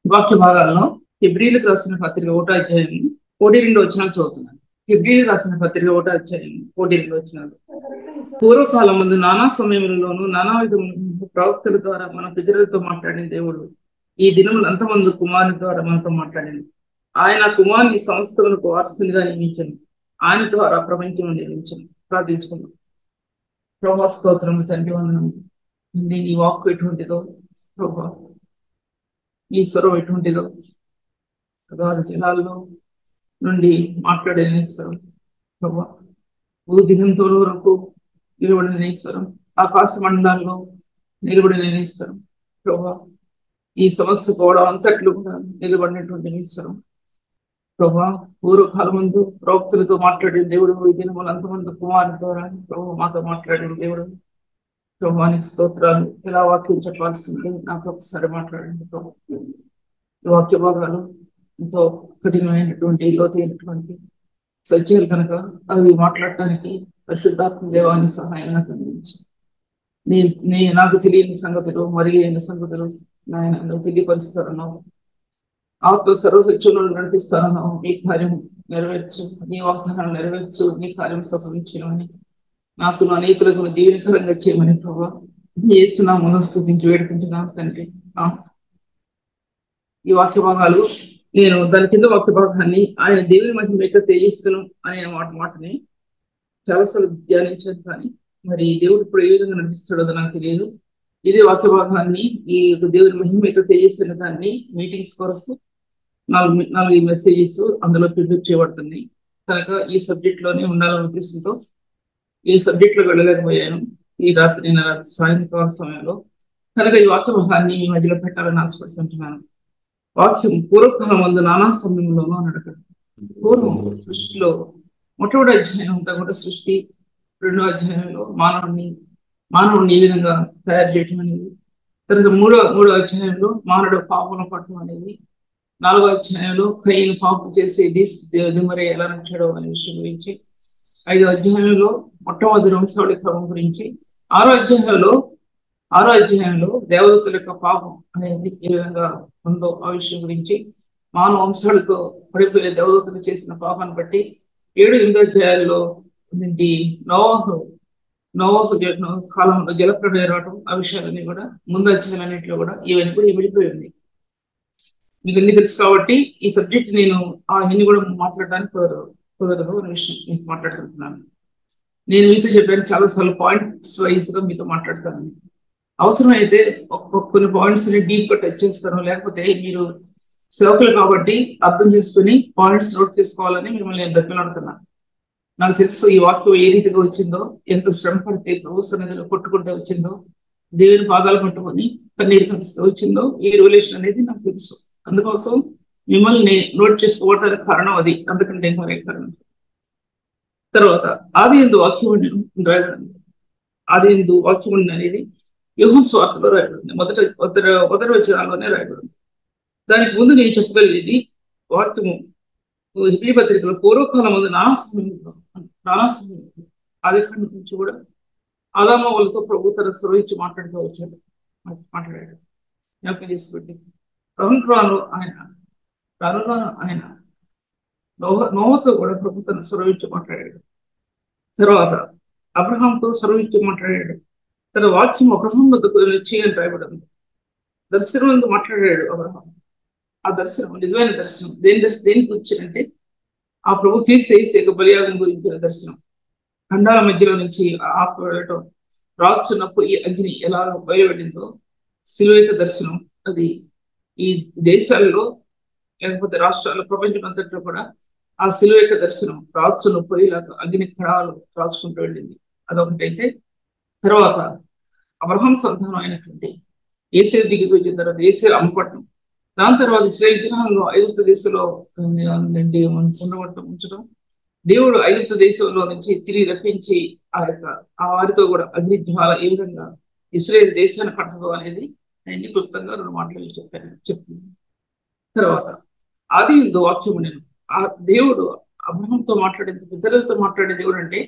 వాక్య భాగాల్లో హెబ్రీలకు రాసిన పత్రిక 1వ అధ్యాయం 1-2 వచనాలు చదువుతున్నాను. హెబ్రీలకు రాసిన పత్రిక 1వ అధ్యాయం 1-2 వచనాలు. పూర్వకాలం ముందు నానా సమయంలోనూ నానా విధముల ప్రవక్తల ద్వారా మన పితరులతో మాట్లాడిన దేవుడు ఈ దినములు అంతమంది కుమారుని ద్వారా మనతో మాట్లాడింది. ఆయన కుమారుని సంస్థలకు వారసునిగా నియమించను. ఆయన ద్వారా ప్రపంచం నిర్మించను. ప్రార్థించుకున్నాం. ప్రభా స్తోత్రము తండ్రి, వందనము. నీ వాక్కు ఎటువంటిదో ప్రభా, ఈ స్వరం ఎటువంటిదో, అగాధ జలాల్లో నుండి మాట్లాడే స్వరం ప్రభా, భూదిగంతుల వరకు నిలబడిన ఈశ్వరం, ఆకాశ మండలాల్లో నిలబడిన ఈశ్వరం ప్రభా, ఈ సమస్య కూడా అంతట్లు కూడా నిలబడినటువంటి ఈశ్వరం ప్రభా. పూర్వకాలం ముందు ప్రవక్తలతో మాట్లాడిన దేవుడు, ఈ దినములు అంతమంది కుమారుని ద్వారా ప్రభు మాతో మాట్లాడిన దేవుడు ప్రభానికి స్తోత్రాలు. ఎలా వాక్యం చెప్పాల్సింది నాకు ఒకసారి మాట్లాడండి ప్రభు. ఈ వాక్య భాగాలు ఎంతో కఠినమైనటువంటి లోతైనటువంటి సత్యాలు కనుక అవి మాట్లాడటానికి పరిశుద్ధాత్మ దేవాన్ని సహాయం నాకు అందించి నాకు తెలియని సంగతులు, మరిగైన సంగతులు నాయన తెలియపరుస్తారన్నావు. ఆత్మ సర్వసత్యంలో నడిపిస్తారన్నావు. నీ కార్యం నెరవేర్చు, నీ వాగ్దానాలు నెరవేర్చు, నీ కార్యం సఫలించమని, నాకు అనేకులకు దీవెనకరంగా చేయమని ప్రభావ యేసునామములో స్తుతించి వేడుకుంటున్నాను తండ్రి. ఈ వాక్య భాగాలు నేను దాని కింద వాక్య భాగాన్ని ఆయన దేవుని మహిమేక తేజస్సును అనే మాటని చాలాసార్లు ధ్యానించాను. కానీ మరి దేవుడు ఇప్పుడు ఏ విధంగా నడిపిస్తాడో నాకు తెలియదు. ఇదే వాక్య భాగాన్ని ఈ దేవుని మహిమేక తేజస్సున్న దాన్ని మీటింగ్స్ కొరకు 4 మెసేజెస్ అందులో ప్రిపేర్ చేయబడుతున్నాయి కనుక ఈ సబ్జెక్ట్ లోనే ఉండాలనే ఉద్దేశంతో ఈ సబ్జెక్ట్ లో వెళ్ళలేకపోయాను ఈ రాత్రి సాయంకాల సమయంలో. కనుక ఈ వాక్య భాగాన్ని ఈ మధ్యలో పెట్టాలని ఆశపడుతుంటున్నాను. వాక్యం పూర్వకాలం ముందు నానా సమయంలోనూ నడకదు. పూర్వం సృష్టిలో మొట్టమొదటి అధ్యాయం అంతా కూడా సృష్టి, 2వ అధ్యాయంలో మానవుని ఏ విధంగా తయారు చేయటం అనేది, తర్వాత మూడో అధ్యాయంలో మానవుడు పాపను పట్టడం అనేది, 4వ అధ్యాయంలో కయ్యను పాపం చేసి దిమ్మరే ఎలా నచ్చాడో అనే విషయం గురించి, 5వ అధ్యాయంలో మొట్టమొదటి వంశావళి క్రమం గురించి, 6వ అధ్యాయంలో దేవదూతల యొక్క పాపం అనేది ఏ విధంగా ఉందో ఆ విషయం గురించి, మానవ వంశాలతో పడిపోయే దేవదూతలు చేసిన పాపాన్ని బట్టి 7-8 అధ్యాయాల్లో నోవాహు కాలంలో జలప్రళయం రావడం, ఆ విషయాలన్నీ కూడా ముందు అధ్యాయాలన్నింటిలో కూడా ఇవన్నీ కూడా ఇమిడిపోయి ఉంది. మీకు అన్ని తెలుసు కాబట్టి ఈ సబ్జెక్ట్ నేను అవన్నీ కూడా మాట్లాడడానికి కుదరదు అనే విషయం మీకు మాట్లాడుతున్నాను. నేను మీతో చెప్పాను చాలాసార్లు పాయింట్స్ వైజ్ గా మీతో మాట్లాడతాను. అవసరమైతే కొన్ని పాయింట్స్ ని డీప్ గా టచ్ చేస్తాను, లేకపోతే మీరు సేవకులు కాబట్టి అర్థం చేసుకుని పాయింట్స్ నోట్ చేసుకోవాలని మిమ్మల్ని నేను బతిలాడుతున్నాను. నాకు తెలుసు ఈ వాక్యం ఏ రీతిగా వచ్చిందో, ఎంత శ్రమ పడితే ప్రభు సన్నిధిలో కొట్టుకుంటూ వచ్చిందో, దేవుని పాదాలు పట్టుకొని కన్నీరు కలిసి వచ్చిందో ఈ రివల్యూషన్ అనేది నాకు తెలుసు. అందుకోసం మిమ్మల్ని నోట్ చేసుకోవడానికి కారణం అది, అందుకంటే మరే కారణం. తర్వాత ఆది యందు వాక్యం రాయబడింది. ఆది యందు వాక్యం అనేది యోహాను సువార్తలో రాయబడింది. మొదటి వచనాల్లోనే రాయబడింది. దానికి ముందు నేను చెప్పగలిగేది వాక్యము హెబ్రీ పత్రికలో పూర్వకాలం ముందు నానా సమయంలో ఆది కాండం నుంచి కూడా ఆదాము వాళ్ళతో ప్రభు తన స్వరించి మాట్లాడాడు. జ్ఞాపకం చేసుకుంటే రాను ఆయన నోహతో కూడా ప్రభు తన స్వరించి మాట్లాడాడు. తర్వాత అబ్రహాంతో స్వరించి మాట్లాడాడు. తన వాక్యం అబ్రహాం వద్దకు వచ్చి అని రాయబడింది. దర్శనం ఎందుకు మాట్లాడాడు అబ్రహాం. ఆ దర్శనం నిజమైన దర్శనం దేనికి వచ్చిందంటే ఆ ప్రభు క్రీస్తు బలియాగం గురించిన దర్శనం. ఖండాల మధ్యలో నుంచి ఆత్మ వెళ్ళటం, రాచున్నప్పుడు ఈ అగ్ని ఎలా బయలువెళ్ళిందో శిలువ దర్శనం. అది ఈ దేశాల్లో లేకపోతే రాష్ట్రాల్లో ప్రపంచం అంతట్లో కూడా ఆ శిలువ దర్శనం రాచున్న పొయ్యిలాగా అగ్ని కణాలు రాచుకుంటూ వెళ్ళింది. అదొకటైతే తర్వాత అబ్రహాం సంతానం అయినటువంటి యేసేరు దిగి వచ్చిన తర్వాత యేసేరు అమ్మపట్టం, దాని తర్వాత ఇశ్రాయేలు జనాంగం ఐగుప్తు దేశంలో ఉంచడం, దేవుడు ఐగుప్తు దేశంలో నుంచి తిరిగి రప్పించి ఆ వారితో కూడా అగ్ని జ్వాల ఏ విధంగా ఇశ్రాయేలు దేశాన్ని పడతాదో అనేది అన్ని క్లుప్తంగా 2 మాటలు చెప్పింది. తర్వాత ఆది యందు వాక్యము నేను ఆ దేవుడు అబ్రహాంతో మాట్లాడే పితరులతో మాట్లాడే దేవుడు అంటే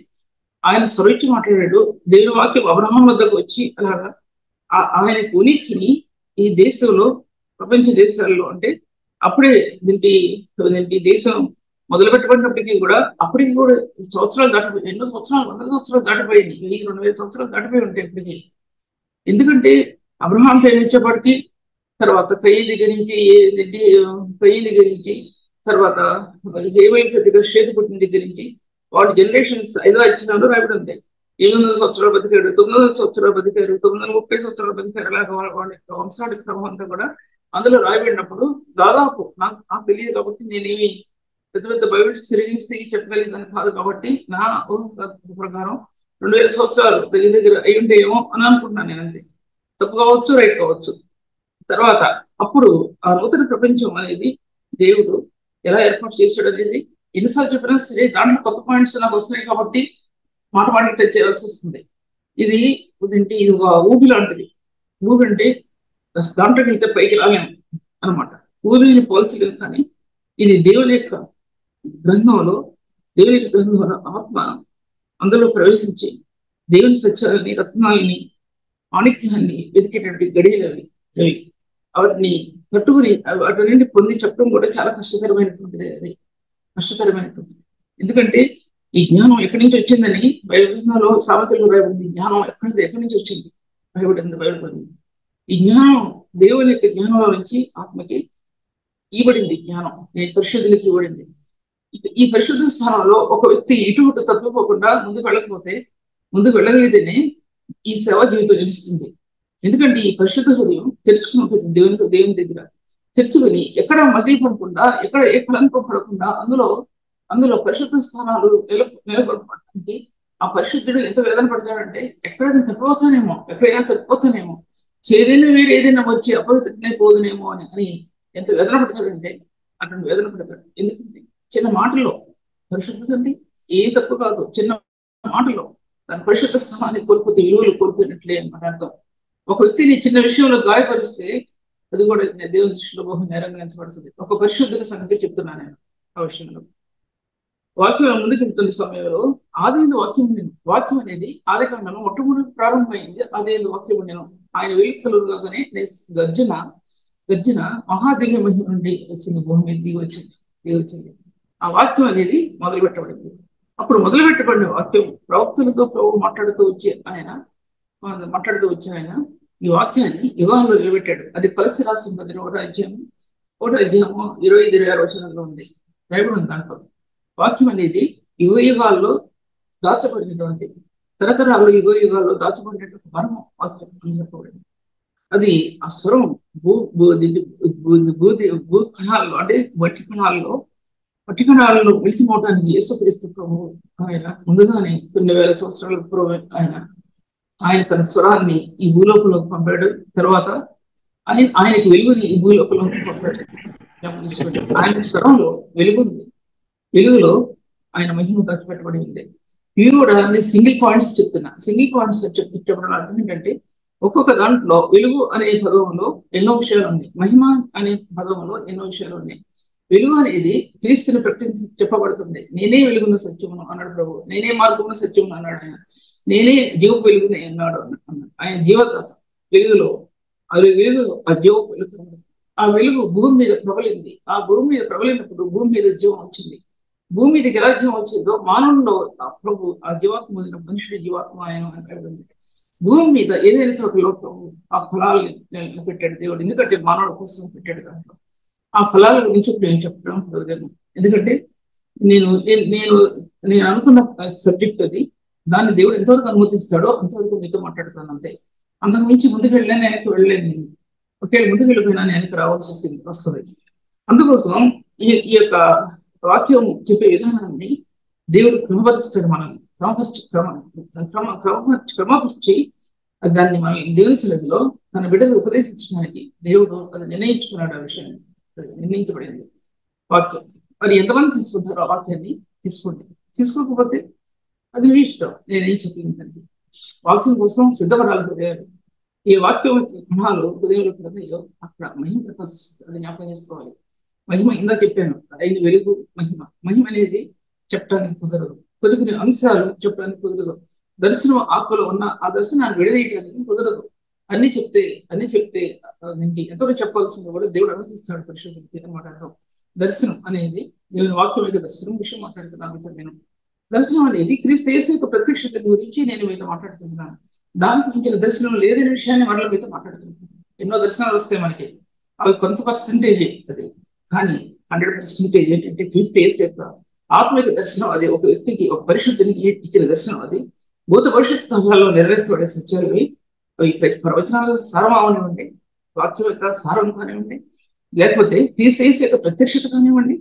ఆయన స్వరించి మాట్లాడాడు. దేవుని వాక్యం అబ్రహాం వద్దకు వచ్చి అలాగా ఆయన ఉనికిని ఈ దేశంలో ప్రపంచ దేశాల్లో అంటే అప్పుడే దీనికి దేశం మొదలు పెట్టబడినప్పటికీ కూడా అప్పటికి కూడా సంవత్సరాలు దాటిపోయి ఎన్నో సంవత్సరాలు 100 సంవత్సరాలు దాటిపోయింది, 1000-2000 సంవత్సరాలు దాటిపోయి ఉంటాయి ఇప్పటికీ. ఎందుకంటే అబ్రహాం ప్రేమించేవాడికి, తర్వాత కయ్యి దగ్గర నుంచి తర్వాత హేబేలు దగ్గర షేతు పుట్టిన దగ్గర నుంచి వాటి జనరేషన్స్ 5 రాయబడి ఉంది. 800 సంవత్సరాలు బతికాడు, 900 సంవత్సరాలు బతికారు, 930 సంవత్సరాలు బతికారు. అలాగే వాళ్ళ వంశానికి క్రమం అంతా కూడా అందులో రాయబడినప్పుడు దాదాపు నాకు తెలియదు కాబట్టి నేనేమి పెద్ద పెద్ద బైబిల్స్ తిరిగి చెప్పగలిగిందని కాదు కాబట్టి నా ఊహ ప్రకారం 2000 సంవత్సరాలు దగ్గర అయి ఉంటాయేమో అని అనుకుంటున్నాను. నేను అంతే, తప్పు కావచ్చు, రైట్ కావచ్చు. తర్వాత అప్పుడు ఆ నూతన ప్రపంచం అనేది దేవుడు ఎలా ఏర్పాటు చేశాడు అనేది ఎన్నిసార్లు చెప్పినా సరే దాంట్లో కొత్త పాయింట్స్ నాకు వస్తున్నాయి కాబట్టి మాట టచ్ చేయాల్సి వస్తుంది. ఇది ఒక ఊబి లాంటిది. ఊబి అంటే దాంట్లోకి వెళ్తే పైకి రాలేము అనమాట. ఊబిని పోల్చలేదు, కానీ ఇది దేవుని యొక్క గ్రంథంలో ఆత్మ అందులో ప్రవేశించి దేవుని సత్యాలని, రత్నాలని, మాణిక్యాన్ని వెతికేటువంటి గడియలు అవి. వాటిని పట్టుకుని వాటి నుండి పొంది చెప్పడం కూడా చాలా కష్టతరమైనటువంటిది. అది కష్టతరమైనటువంటిది. ఎందుకంటే ఈ జ్ఞానం ఎక్కడి నుంచి వచ్చిందని బైబిల్లో సామెతల్లో రాయబడింది. జ్ఞానం ఎక్కడి నుంచి వచ్చింది రాయబడింది బైబిల్. ఈ జ్ఞానం దేవుని యొక్క జ్ఞానంలో నుంచి ఆత్మకి ఇవ్వబడింది. జ్ఞానం పరిశుద్ధులకి ఇవ్వబడింది. ఈ పరిశుద్ధ స్థానంలో ఒక వ్యక్తి ఇటు తప్పిపోకుండా ముందుకు వెళ్ళగలిగితేనే ఈ సేవా జీవితం నిలుస్తుంది. ఎందుకంటే ఈ పరిశుద్ధ హృదయం తెరుచుకుని దేవుని దగ్గర తెరుచుకొని ఎక్కడ మగిలిపడకుండా, ఎక్కడ ఏ కళంకం పడకుండా అందులో పరిశుద్ధ స్థానాలు నిలబడటానికి ఆ పరిశుద్ధుడు ఎంత వేదన పడతాడంటే ఎక్కడైనా తప్పిపోతానేమో, చేదైనా వేరు ఏదైనా వచ్చి అపవిత్రనే పోదునేమో అని ఎంత వేదన పడతాడంటే అటువంటి వేదన పడతాడు. ఎందుకంటే చిన్న మాటలో పరిశుద్ధత అండి ఏ తప్పు కాదు. చిన్న మాటలో తన పరిశుద్ధ స్థానాన్ని కోల్పోతే విలువలు కోల్పోయినట్లే అన్నమాట అర్థం. ఒక వ్యక్తిని చిన్న విషయంలో గాయపరిస్తే అది కూడా దేవుని దృష్టిలో బహు నేరంగా ఎంచబడుతుంది. ఒక పరిశుద్ధుల సంగతి చెప్తున్నాను నేను ఆ విషయంలో. వాక్యం ముందుకు వెళ్తున్న సమయంలో వాక్యం అనేది ఆది కాండంలో మొట్టమొదటి ప్రారంభమైంది. అదే వాక్యం నేను ఆయన వెలుగు కలుగుగానే గర్జన మహాదివ్య మహిమ నుండి వచ్చింది, భూమి మీద దిగి వచ్చింది. ఆ వాక్యం అనేది మొదలు పెట్టబడింది. అప్పుడు మొదలు పెట్టబడిన వాక్యం ప్రవక్తలతో ప్రభు మాట్లాడుతూ వచ్చి ఆయన ఈ వాక్యాన్ని యుగాల్లో నిలబెట్టాడు. అది కలిసి రాసిన 1వ అధ్యాయము 25-26 వచనంలో ఉంది, రాయబడి ఉంది. దాంట్లో వాక్యం అనేది యుగాల్లో దాచబడినటువంటి, తరతరాల్లో యుగాల్లో దాచబడినటువంటి మర్మం వాక్యం అని చెప్పబడింది. అది ఆ స్వరం భూకణాల్లో అంటే మట్టి కణాల్లో విలిచిపోవటానికి యేసుక్రీస్తు ప్రభు ఆయన ముందుగానే కొన్ని వేల సంవత్సరాల పూర్వం ఆయన తన స్వరాన్ని ఈ భూలోకంలోకి పంపాడు. తర్వాత ఆయనకు వెలుగుని ఈ భూలోకంలోకి పంపాడు. ఆయన స్వరంలో వెలుగుంది, వెలుగులో ఆయన మహిమ దాచిపెట్టబడి ఉంది. మీరు కూడా అన్ని సింగిల్ పాయింట్స్ చెప్పడం అర్థం ఏంటంటే ఒక్కొక్క దాంట్లో వెలుగు అనే పదంలో ఎన్నో విషయాలు ఉన్నాయి, మహిమ అనే పదంలో ఎన్నో విషయాలు ఉన్నాయి. వెలుగు అనేది క్రీస్తుని ప్రకటించి చెప్పబడుతుంది. నేనే వెలుగున్న సత్యమును అన్నాడు ప్రభు, నేనే మార్గమున సత్యమును అన్నాడు ఆయన, నేనే జీవపు వెలుగుని అన్నాడు. ఆయన జీవదాత. వెలుగులో ఆ జీవపు వెలుగు, ఆ వెలుగు భూమి మీద ప్రబలింది. ఆ భూమి మీద ప్రబలినప్పుడు భూమి మీద జీవం వచ్చింది. భూమి మీదకి ఎలా జీవం వచ్చిందో మానవుల్లో ప్రభు ఆ జీవాత్మ పొందిన మనుషుడి జీవాత్మ ఆయన అంటాడు. భూమి మీద ఏదైనా తోటలో ఆ ఫలాలు పెట్టాడు దేవుడు, ఎందుకంటే మానవుడి కోసం పెట్టాడు. దాంట్లో ఆ ఫలాల గురించి ఇప్పుడు నేను చెప్పడం కుదరదు. ఎందుకంటే నేను అనుకున్న సబ్జెక్ట్ అది, దాన్ని దేవుడు ఎంతవరకు అనుమతిస్తాడో అంతవరకు మీతో మాట్లాడుతాను అంతే. అంతకు మించి ముందుకు వెళ్ళాను, వెనక్కి వెళ్ళలేదు. నేను ఒకవేళ ముందుకు వెళ్ళిపోయినా వెనక్కి రావాల్సి వస్తుంది. అందుకోసం ఈ యొక్క వాక్యం చెప్పే విధానాన్ని దేవుడు క్రమపరుస్తాడు. మనల్ని క్రమపరిచి దాన్ని మన దేవుని సన్నిధిలో తన బిడ్డలు ఉపదేశించడానికి దేవుడు అది నిర్ణయించుకున్నాడు. ఆ విషయం నిర్ణయించబడింది వాక్యం. మరి ఎంతమంది తీసుకుంటారో ఆ వాక్యాన్ని తీసుకోండి, తీసుకోకపోతే అది మీ ఇష్టం. నేనేం చెప్పిందండి, వాక్యం కోసం సిద్ధపడాలి హృదయాలు. ఈ వాక్యం గుణాలు హృదయంలో హృదయంలో అక్కడ మహిమ ప్రకాశిస్తుంది, జ్ఞాపకం చేసుకోవాలి. మహిమ ఇందా చెప్పాను, ఆయన వెలుగు మహిమ అనేది చెప్పడానికి కుదరదు. కొన్ని అంశాలు చెప్పడానికి కుదరదు. దర్శనం ఆత్మలో ఉన్న ఆ దర్శనాన్ని విడదీయటానికి కుదరదు. అన్ని చెప్తే అదేంటి ఎంతో చెప్పాల్సింది కూడా దేవుడు అనుమతిస్తాడు పరిశుద్ధులకి అనమాట అర్థం. దర్శనం అనేది దేవుని వాక్యం యొక్క దర్శనం విషయం మాట్లాడుతున్నాను ఇక్కడ నేను. దర్శనం అనేది క్రీస్తు యేసు యొక్క ప్రత్యక్షత గురించి నేను మీతో మాట్లాడుతున్నాను. దానికి మించిన దర్శనం లేదనే విషయాన్ని మరలా మీతో మాట్లాడుతున్నాను. ఎన్నో దర్శనాలు వస్తాయి మనకి, అవి కొంత పర్సెంటేజ్ అది, కానీ 100% ఏంటంటే క్రీస్తు యేసు యొక్క ఆత్మిక దర్శనం. అది ఒక వ్యక్తికి, ఒక పరిశుద్ధికి ఇచ్చిన దర్శనం. అది భూత భవిష్యత్ కాలాల్లో నెరవేర్చబడే సత్యాలు అవి ప్రవచనాలు సారం అవనివ్వండి, వాక్యం యొక్క సారం కానివ్వండి, లేకపోతే క్రీస్తు యేసు యొక్క ప్రత్యక్షత కానివ్వండి,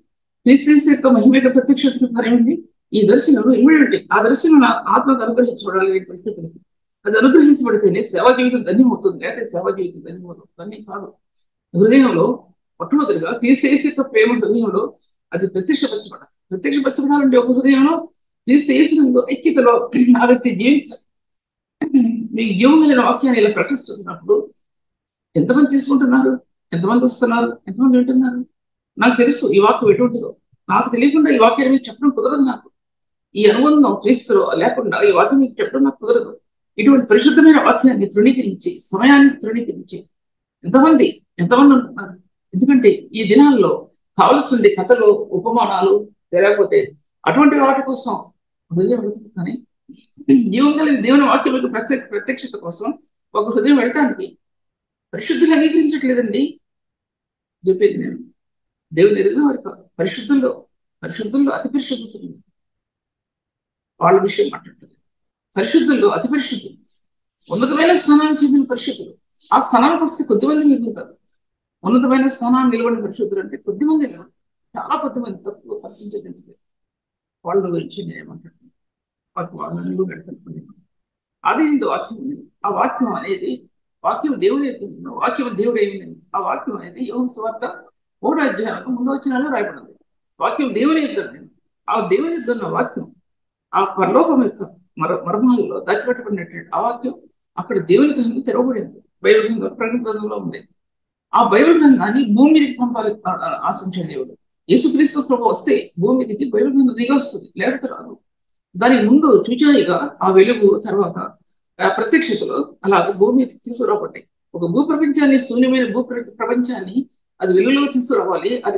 క్రీస్తు యేసు యొక్క మహిమ యొక్క ప్రత్యక్షత కానివ్వండి. ఈ దర్శనం ఇమ్మీడియట్ ఆ దర్శనం ఆత్మకు అనుగ్రహించబడాలి పరిస్థితులకి. అది అనుగ్రహించబడితేనే సేవా జీవితం ధన్యమవుతుంది, లేకపోతే సేవా జీవితం ధన్యమవుతుంది ధన్యం కాదు. హృదయంలో మొట్టమొదటిగా క్రీస్తు యేసు యొక్క ప్రేమ హృదయంలో అది ప్రత్యక్షపరచబడాలంటే ఒక హృదయంలో క్రీస్తు యేసు ఐక్యతలో ఆ వ్యక్తి జీవించాలి. మీకు జీవం కలిగిన వాక్యాన్ని ఇలా ప్రకటిస్తున్నప్పుడు ఎంతమంది తీసుకుంటున్నారు, ఎంతమంది వస్తున్నారు, ఎంతమంది వింటున్నారు? నాకు తెలుసు ఈ వాక్యం ఎటువంటిదో. నాకు తెలియకుండా ఈ వాక్యాన్ని మీకు చెప్పడం కుదరదు. నాకు ఈ అనుబంధం క్రీస్తులో లేకుండా ఈ వాక్యం మీకు చెప్పడం నాకు కుదరదు. ఇటువంటి పరిశుద్ధమైన వాక్యాన్ని తృణీకరించి, సమయాన్ని తృణీకరించి ఎంతమంది ఉంటున్నారు? ఎందుకంటే ఈ దినాల్లో కావలసింది కథలు, ఉపమానాలు, లేకపోతే అటువంటి వాటి కోసం హృదయం వెళుతుంది. కానీ జీవం కలిగిన దేవుని వాక్యం యొక్క ప్రత్యక్షత కోసం ఒక హృదయం వెళ్ళటానికి పరిశుద్ధులు అంగీకరించట్లేదండి. చెప్పేది నేను దేవుని ఎదిగిన వారి కాదు, పరిశుద్ధుల్లో అతి పరిశుద్ధులు వాళ్ళ విషయం మాట్లాడుతుంది. పరిశుద్ధుల్లో అతి పరిశుద్ధులు, ఉన్నతమైన స్థానానికి చెందిన పరిశుద్ధులు. ఆ స్థానానికి వస్తే కొద్దిమంది మిగులుతారు. ఉన్నతమైన స్థానాన్ని నిలబడిన పరిశుద్ధులు అంటే కొద్దిమంది నిలబడి, చాలా కొద్దిమంది, తక్కువ పర్సెంటేజ్ ఉంటుంది. వాళ్ళ గురించి నేనేమంటాను, వాళ్ళందరూ పెడుతున్నాను. అదేంటి వాక్యం ఉంది. ఆ వాక్యం అనేది వాక్యం దేవుని ఎత్తున్న వాక్యం దేవుడు ఏమి. ఆ వాక్యం అనేది యోహాను సువార్త 3వ అధ్యాయం 3వ వచనంలో రాయబడింది. వాక్యం దేవుని ఎత్తున్న, ఆ దేవుని ఎత్తున్న వాక్యం ఆ పరలోకం యొక్క మర్మాలలో దాచిపెట్టబడినటువంటి ఆ వాక్యం అక్కడ దేవుని గ్రంథం తెరవబడింది. బైబిల్ గ్రంథం, ప్రకటన గ్రంథంలో ఉంది. ఆ బైబిల్ గ్రంథాన్ని భూమి మీదకి పంపాలి ఆశించాడు దేవుడు. యేసుక్రీస్తు ప్రభు వస్తే భూమి మీదకి బైబిల్ గ్రంథం దిగి వస్తుంది, లేకపోతే రాదు. దాని ముందు చూచాయిగా ఆ వెలుగు తర్వాత ప్రత్యక్షతలో అలాగ భూమి మీదకి తీసుకురాబడ్డాయి. ఒక భూప్రపంచాన్ని, శూన్యమైన ప్రపంచాన్ని అది వెలుగులో తీసుకురావాలి. అది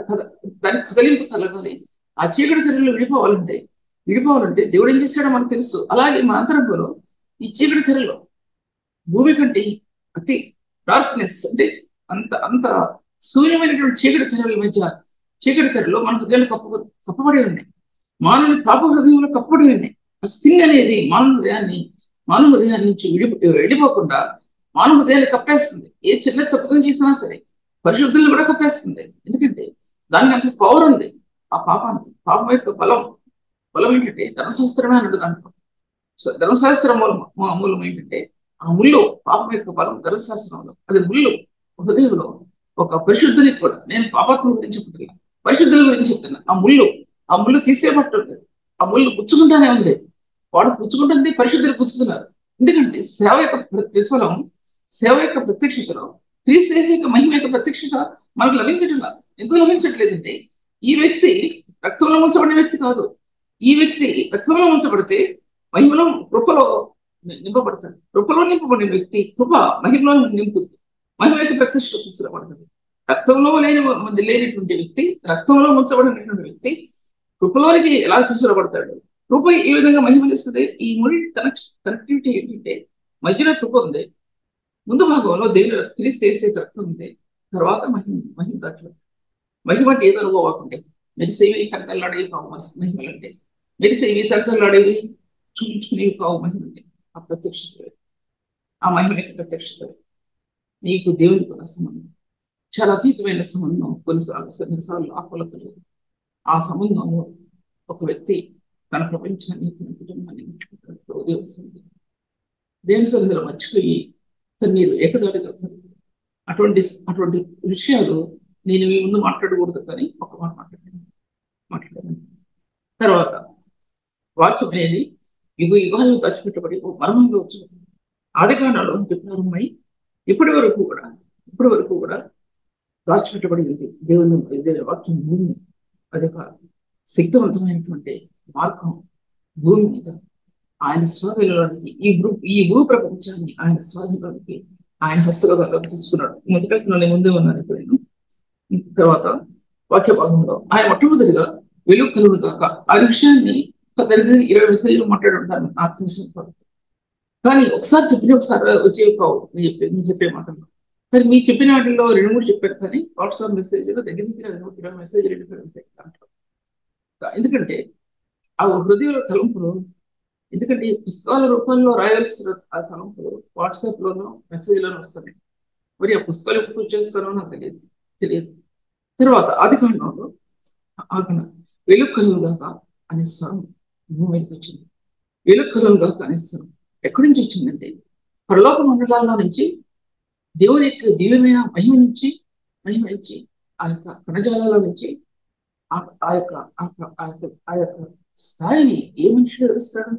దానికి కదలింపు కలగాలి. ఆ చీకటి చర్యలు విడిపోవాలంటే దేవుడు ఏం చేశాడో మనకు తెలుసు. అలాగే మన అంతరంగంలో ఈ చీకటి చర్యలో భూమి కంటే అతి డార్క్నెస్ అంటే అంత శూన్యమైనటువంటి చీకటి చర్యల మధ్య, చీకటి చర్యలో మన హృదయాలు కప్పబడి ఉన్నాయి. మానవుని పాప హృదయంలో కప్పబడి ఉన్నాయి. ఆ సిన్ అనేది మానవ హృదయాన్ని నుంచి వెళ్ళిపోకుండా మానవ హృదయాన్ని కప్పేస్తుంది. ఏ చిన్న తప్పుదం చేసినా సరే పరిశుద్ధులను కూడా కప్పేస్తుంది. ఎందుకంటే దానికి అంత పవర్ ఉంది. ఆ పాపానికి, పాపం యొక్క బలం ఏంటంటే ధర్మశాస్త్రమే అన్నది. దాంట్లో ధర్మశాస్త్ర మూలం ఏంటంటే ఆ ముళ్ళు, పాపం యొక్క బలం ధర్మశాస్త్రంలో. అది ముళ్ళు హృదయంలో. ఒక పరిశుద్ధునికి కూడా, నేను పాపాత్మ గురించి చెప్తున్నా, పరిశుద్ధుల గురించి చెప్తున్నా. ఆ ముళ్ళు తీసేపట్టుంది. ఆ ముళ్ళు పుచ్చుకుంటానే ఉంది. వాడు పుచ్చుకుంటుంది, పరిశుద్ధులు పుచ్చుతున్నారు. ఎందుకంటే సేవ యొక్క ప్రతిఫలం, సేవ యొక్క ప్రత్యక్షతలో క్రీస్తు యేసు యొక్క మహిమ యొక్క ప్రత్యక్షత మనకు లభించట్లా. ఎందుకు లభించట్లేదంటే ఈ వ్యక్తి రక్తంలో ఉంచబడిన వ్యక్తి కాదు. ఈ వ్యక్తి రక్తంలో ఉంచబడితే మహిమలో, కృపలో నింపబడతాడు. కృపలో నింపబడిన వ్యక్తి కృప మహిమలో నింపుతుంది. మహిమ యొక్క ప్రత్యక్షత తీసుకురాబడుతుంది. రక్తంలో లేనటువంటి వ్యక్తి, రక్తంలో ఉంచబడినటువంటి వ్యక్తి కృపలోనికి ఎలా తీసుకురాబడతాడు? కృప ఏ విధంగా మహిమనిస్తుంది? ఈ మూడి కనెక్టివిటీ ఏంటంటే మధ్యలో కృప ఉంది, ముందు భాగంలో దేవుని క్రీస్తు యేసు రక్తం ఉంది, తర్వాత మహిమ దాంట్లో. మహిమ అంటే ఏదో అనుకోవాలంటే మెరిసేవి తడతల్లాడేవి కావు మహిమలు అంటే. మెరిసేవి తడతల్లాడేవి చూపించుకునేవి కావు మహిమ అంటే. ఆ ప్రత్యక్షత, ఆ మహిమ యొక్క ప్రత్యక్షత నీకు దేవునికి ఉన్న సంబంధం చాలా అతీతమైన సంబంధం. కొన్నిసార్లు ఆకులతలు ఆ సంబంధంలో ఒక వ్యక్తి తన ప్రపంచాన్ని, తన కుటుంబాన్ని దేవుని సన్నిధిలో మర్చిపోయి తన్నీరు ఏకదాటిగా అటువంటి విషయాలు నేను మీ ముందు మాట్లాడకూడదు. కానీ ఒక మాట మాట్లాడాను. తర్వాత వాక్యం అనేది యుగాలను దాచిపెట్టబడి మరణంగా వచ్చిన ఆదికాండంలో ప్రారంభమై ఇప్పటి వరకు కూడా దాచిపెట్టబడి ఉంది దేవుని వాక్యం. భూమి అదొక శక్తివంతమైనటువంటి మార్గం. భూమి మీద ఆయన స్వాధీనంలోనికి, ఈ భూ ప్రపంచాన్ని ఆయన స్వాధీనంలోనికి ఆయన హస్తగతంలో తీసుకున్నాడు. మొదటి ముందే ఉన్నాను ఇప్పుడు నేను. తర్వాత వాక్య భాగంలో ఆయన మొట్టమొదటిగా వెలుగు కలుగును కాక ఆ విషయాన్ని ఒక దగ్గర 20 మెసేజ్లు మాట్లాడి ఉంటాను నాకు తెలిసిన. కానీ ఒకసారి చెప్పిన ఒకసారి వచ్చేవి కావు నేను చెప్పే మాటల్లో. కానీ మీరు చెప్పిన వాటిల్లో 2-3 చెప్పారు. కానీ వాట్సాప్ మెసేజ్లో దగ్గర 20 మెసేజ్ ఉంటాయి దాంట్లో. ఎందుకంటే ఆ హృదయంలో తలంపులు, ఎందుకంటే పుస్తకాల రూపంలో రాయాల్సిన ఆ తలంపులు వాట్సాప్ లోనో మెసేజ్లోనూ వస్తున్నాయి. మరి ఆ పుస్తకాలు ఎప్పుడు చేస్తానో నాకు తెలియదు. తర్వాత ఆదికాండంలో వెలుగు కలుగును గాక అనే స్వరం భూమి మీదకి వచ్చింది. వెలుగు కలుగును గాక అనే స్వరం ఎక్కడి నుంచి వచ్చిందంటే పరలోక మండలాల్లో నుంచి, దేవుని యొక్క దివ్యమైన మహిమ నుంచి ఆ యొక్క కణజాలాల నుంచి ఆ యొక్క స్థాయిని ఏ మనిషి వివరిస్తాడు?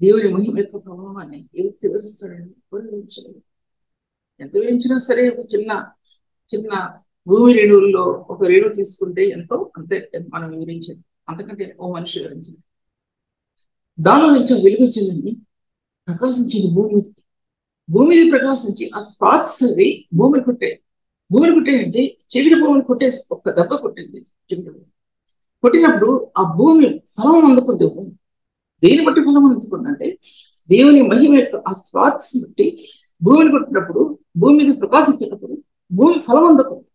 దేవుని మహిమ యొక్క ప్రభావాన్ని ఏ వ్యక్తి వివరిస్తాడని వివరించలేదు. ఎంత వివరించినా సరే ఒక చిన్న భూమి రేణువుల్లో ఒక రేణువు తీసుకుంటే ఎంతో అంతే మనం వివరించేది. అంతకంటే ఓ మనిషి వివరించింది. దానిలో నుంచి వెలుగు వచ్చిందండి, ప్రకాశించింది భూమి మీద ప్రకాశించి ఆ స్పాట్స్ అవి భూమిని కొట్టాయంటే చీకటి భూమిని కొట్టే ఒక్క దెబ్బ కొట్టింది. చీకటి భూమి కొట్టినప్పుడు ఆ భూమి ఫలం అందుకుంది. దేని బట్టి ఫలం అందుకుందంటే దేవుని మహిమ యొక్క ఆ స్పాట్స్ బట్టి భూమిని కొట్టినప్పుడు, భూమి మీద ప్రకాశించినప్పుడు భూమి ఫలం అందుకుంది.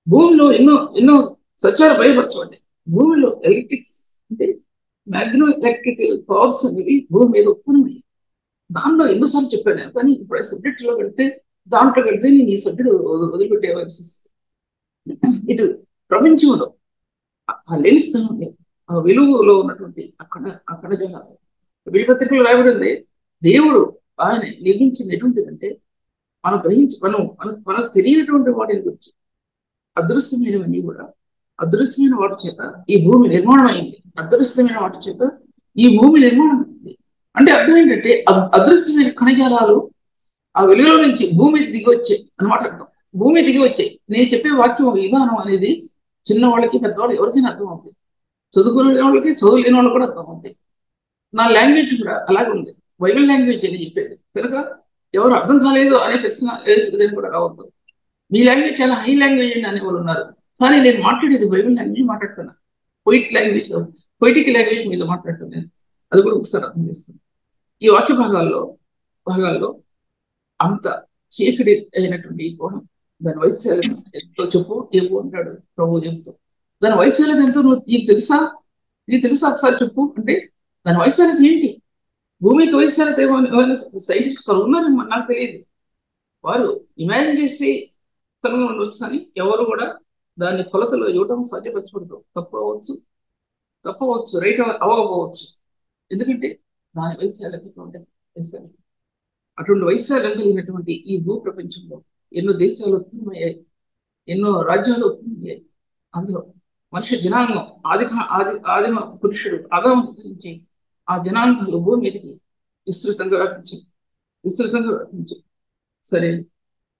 భూమిలో ఎన్నో సత్యాలు బయలుపరచబడ్డాయి. భూమిలో ఎలక్ట్రిక్స్ అంటే మ్యాగ్నో ఎలక్ట్రికల్ పవర్స్ అనేవి భూమి మీద ఉత్పన్నమయ్యాయి. దానిలో ఎన్నోసార్లు చెప్పాను నేను. కానీ ఇప్పుడు సబ్జెక్ట్ లో దాంట్లో వెళ్తే నేను ఈ సబ్జెక్ట్ వదిలిపెట్టేవాల్సి. ఇటు ప్రపంచంలో ఆ లెన్స్ ఆ వెలుగులో ఉన్నటువంటి అక్కడ జనాలు విడిపత్రికలు రాయబడింది. దేవుడు ఆయన నిర్మించింది ఎటువంటిదంటే మనకు తెలియనటువంటి వాటిని గురించి, అదృశ్యమైనవన్నీ కూడా అదృశ్యమైన వాటి చేత ఈ భూమి నిర్మాణం అయింది. అదృశ్యమైన వాటి చేత ఈ భూమి నిర్మాణం అయింది అంటే అర్థం ఏంటంటే అదృశ్యమైన కణజాలాలు ఆ వెలుగులో నుంచి భూమి దిగి వచ్చాయి అనమాట అర్థం. భూమి దిగి వచ్చాయి. నేను చెప్పే వాక్యం విధానం అనేది చిన్నవాళ్ళకి పెద్దవాళ్ళు ఎవరికైనా అర్థం అవుతుంది. చదువుకునే వాళ్ళకి, చదువు లేని వాళ్ళకి కూడా అర్థం అవుతుంది. నా లాంగ్వేజ్ కూడా అలాగే ఉంది, బైబిల్ లాంగ్వేజ్ అని చెప్పేది. కనుక ఎవరు అర్థం కాలేదు అనే ప్రశ్న కూడా రావద్దు. మీ లాంగ్వేజ్ చాలా హై లాంగ్వేజ్ అని అనేవాళ్ళు ఉన్నారు. కానీ నేను మాట్లాడేది బైబిల్ లాంగ్వేజ్ మాట్లాడుతున్నా. పొయిటిక్ లాంగ్వేజ్ మీద మాట్లాడుతున్నాను. అది కూడా ఒకసారి అర్థం చేసుకున్నాను. ఈ వాక్య భాగాల్లో అంత చీకటి అయినటువంటి కోణం, దాని వైశాల్యత ఎంతో చెప్పు ఏమో అంటాడు ప్రభు చెబుతూ. దాని వైశాల్యత ఎంతో నీకు తెలుసా ఒకసారి చెప్పు అంటే దాని వైశాల్యత ఏంటి? భూమికి వైశాల్యత ఏమైనా సైంటిస్ట్ ఉన్నారు నాకు తెలియదు. వారు ఇమాజిన్ చేసి కనుగొని ఉండవచ్చు, కానీ ఎవరు కూడా దాన్ని కొలతలో ఇవ్వడం సాధ్యపరచబడదు. తప్పవచ్చు, రైట్ అవ్వకపోవచ్చు. ఎందుకంటే దాని వైశాల్యత వైశాల్యత అటువంటి వైశాల్యం కలిగినటువంటి ఈ భూ ప్రపంచంలో ఎన్నో దేశాలు ఉత్పన్నమయ్యాయి, ఎన్నో రాజ్యాలు ఉత్పన్నమయ్యాయి. అందులో మనిషి జనాంగం ఆదిమ పురుషుడు ఆదాము నుంచి ఆ జనాంగాలు భూమి మీదకి విస్తృతంగా వ్యాపించి సరే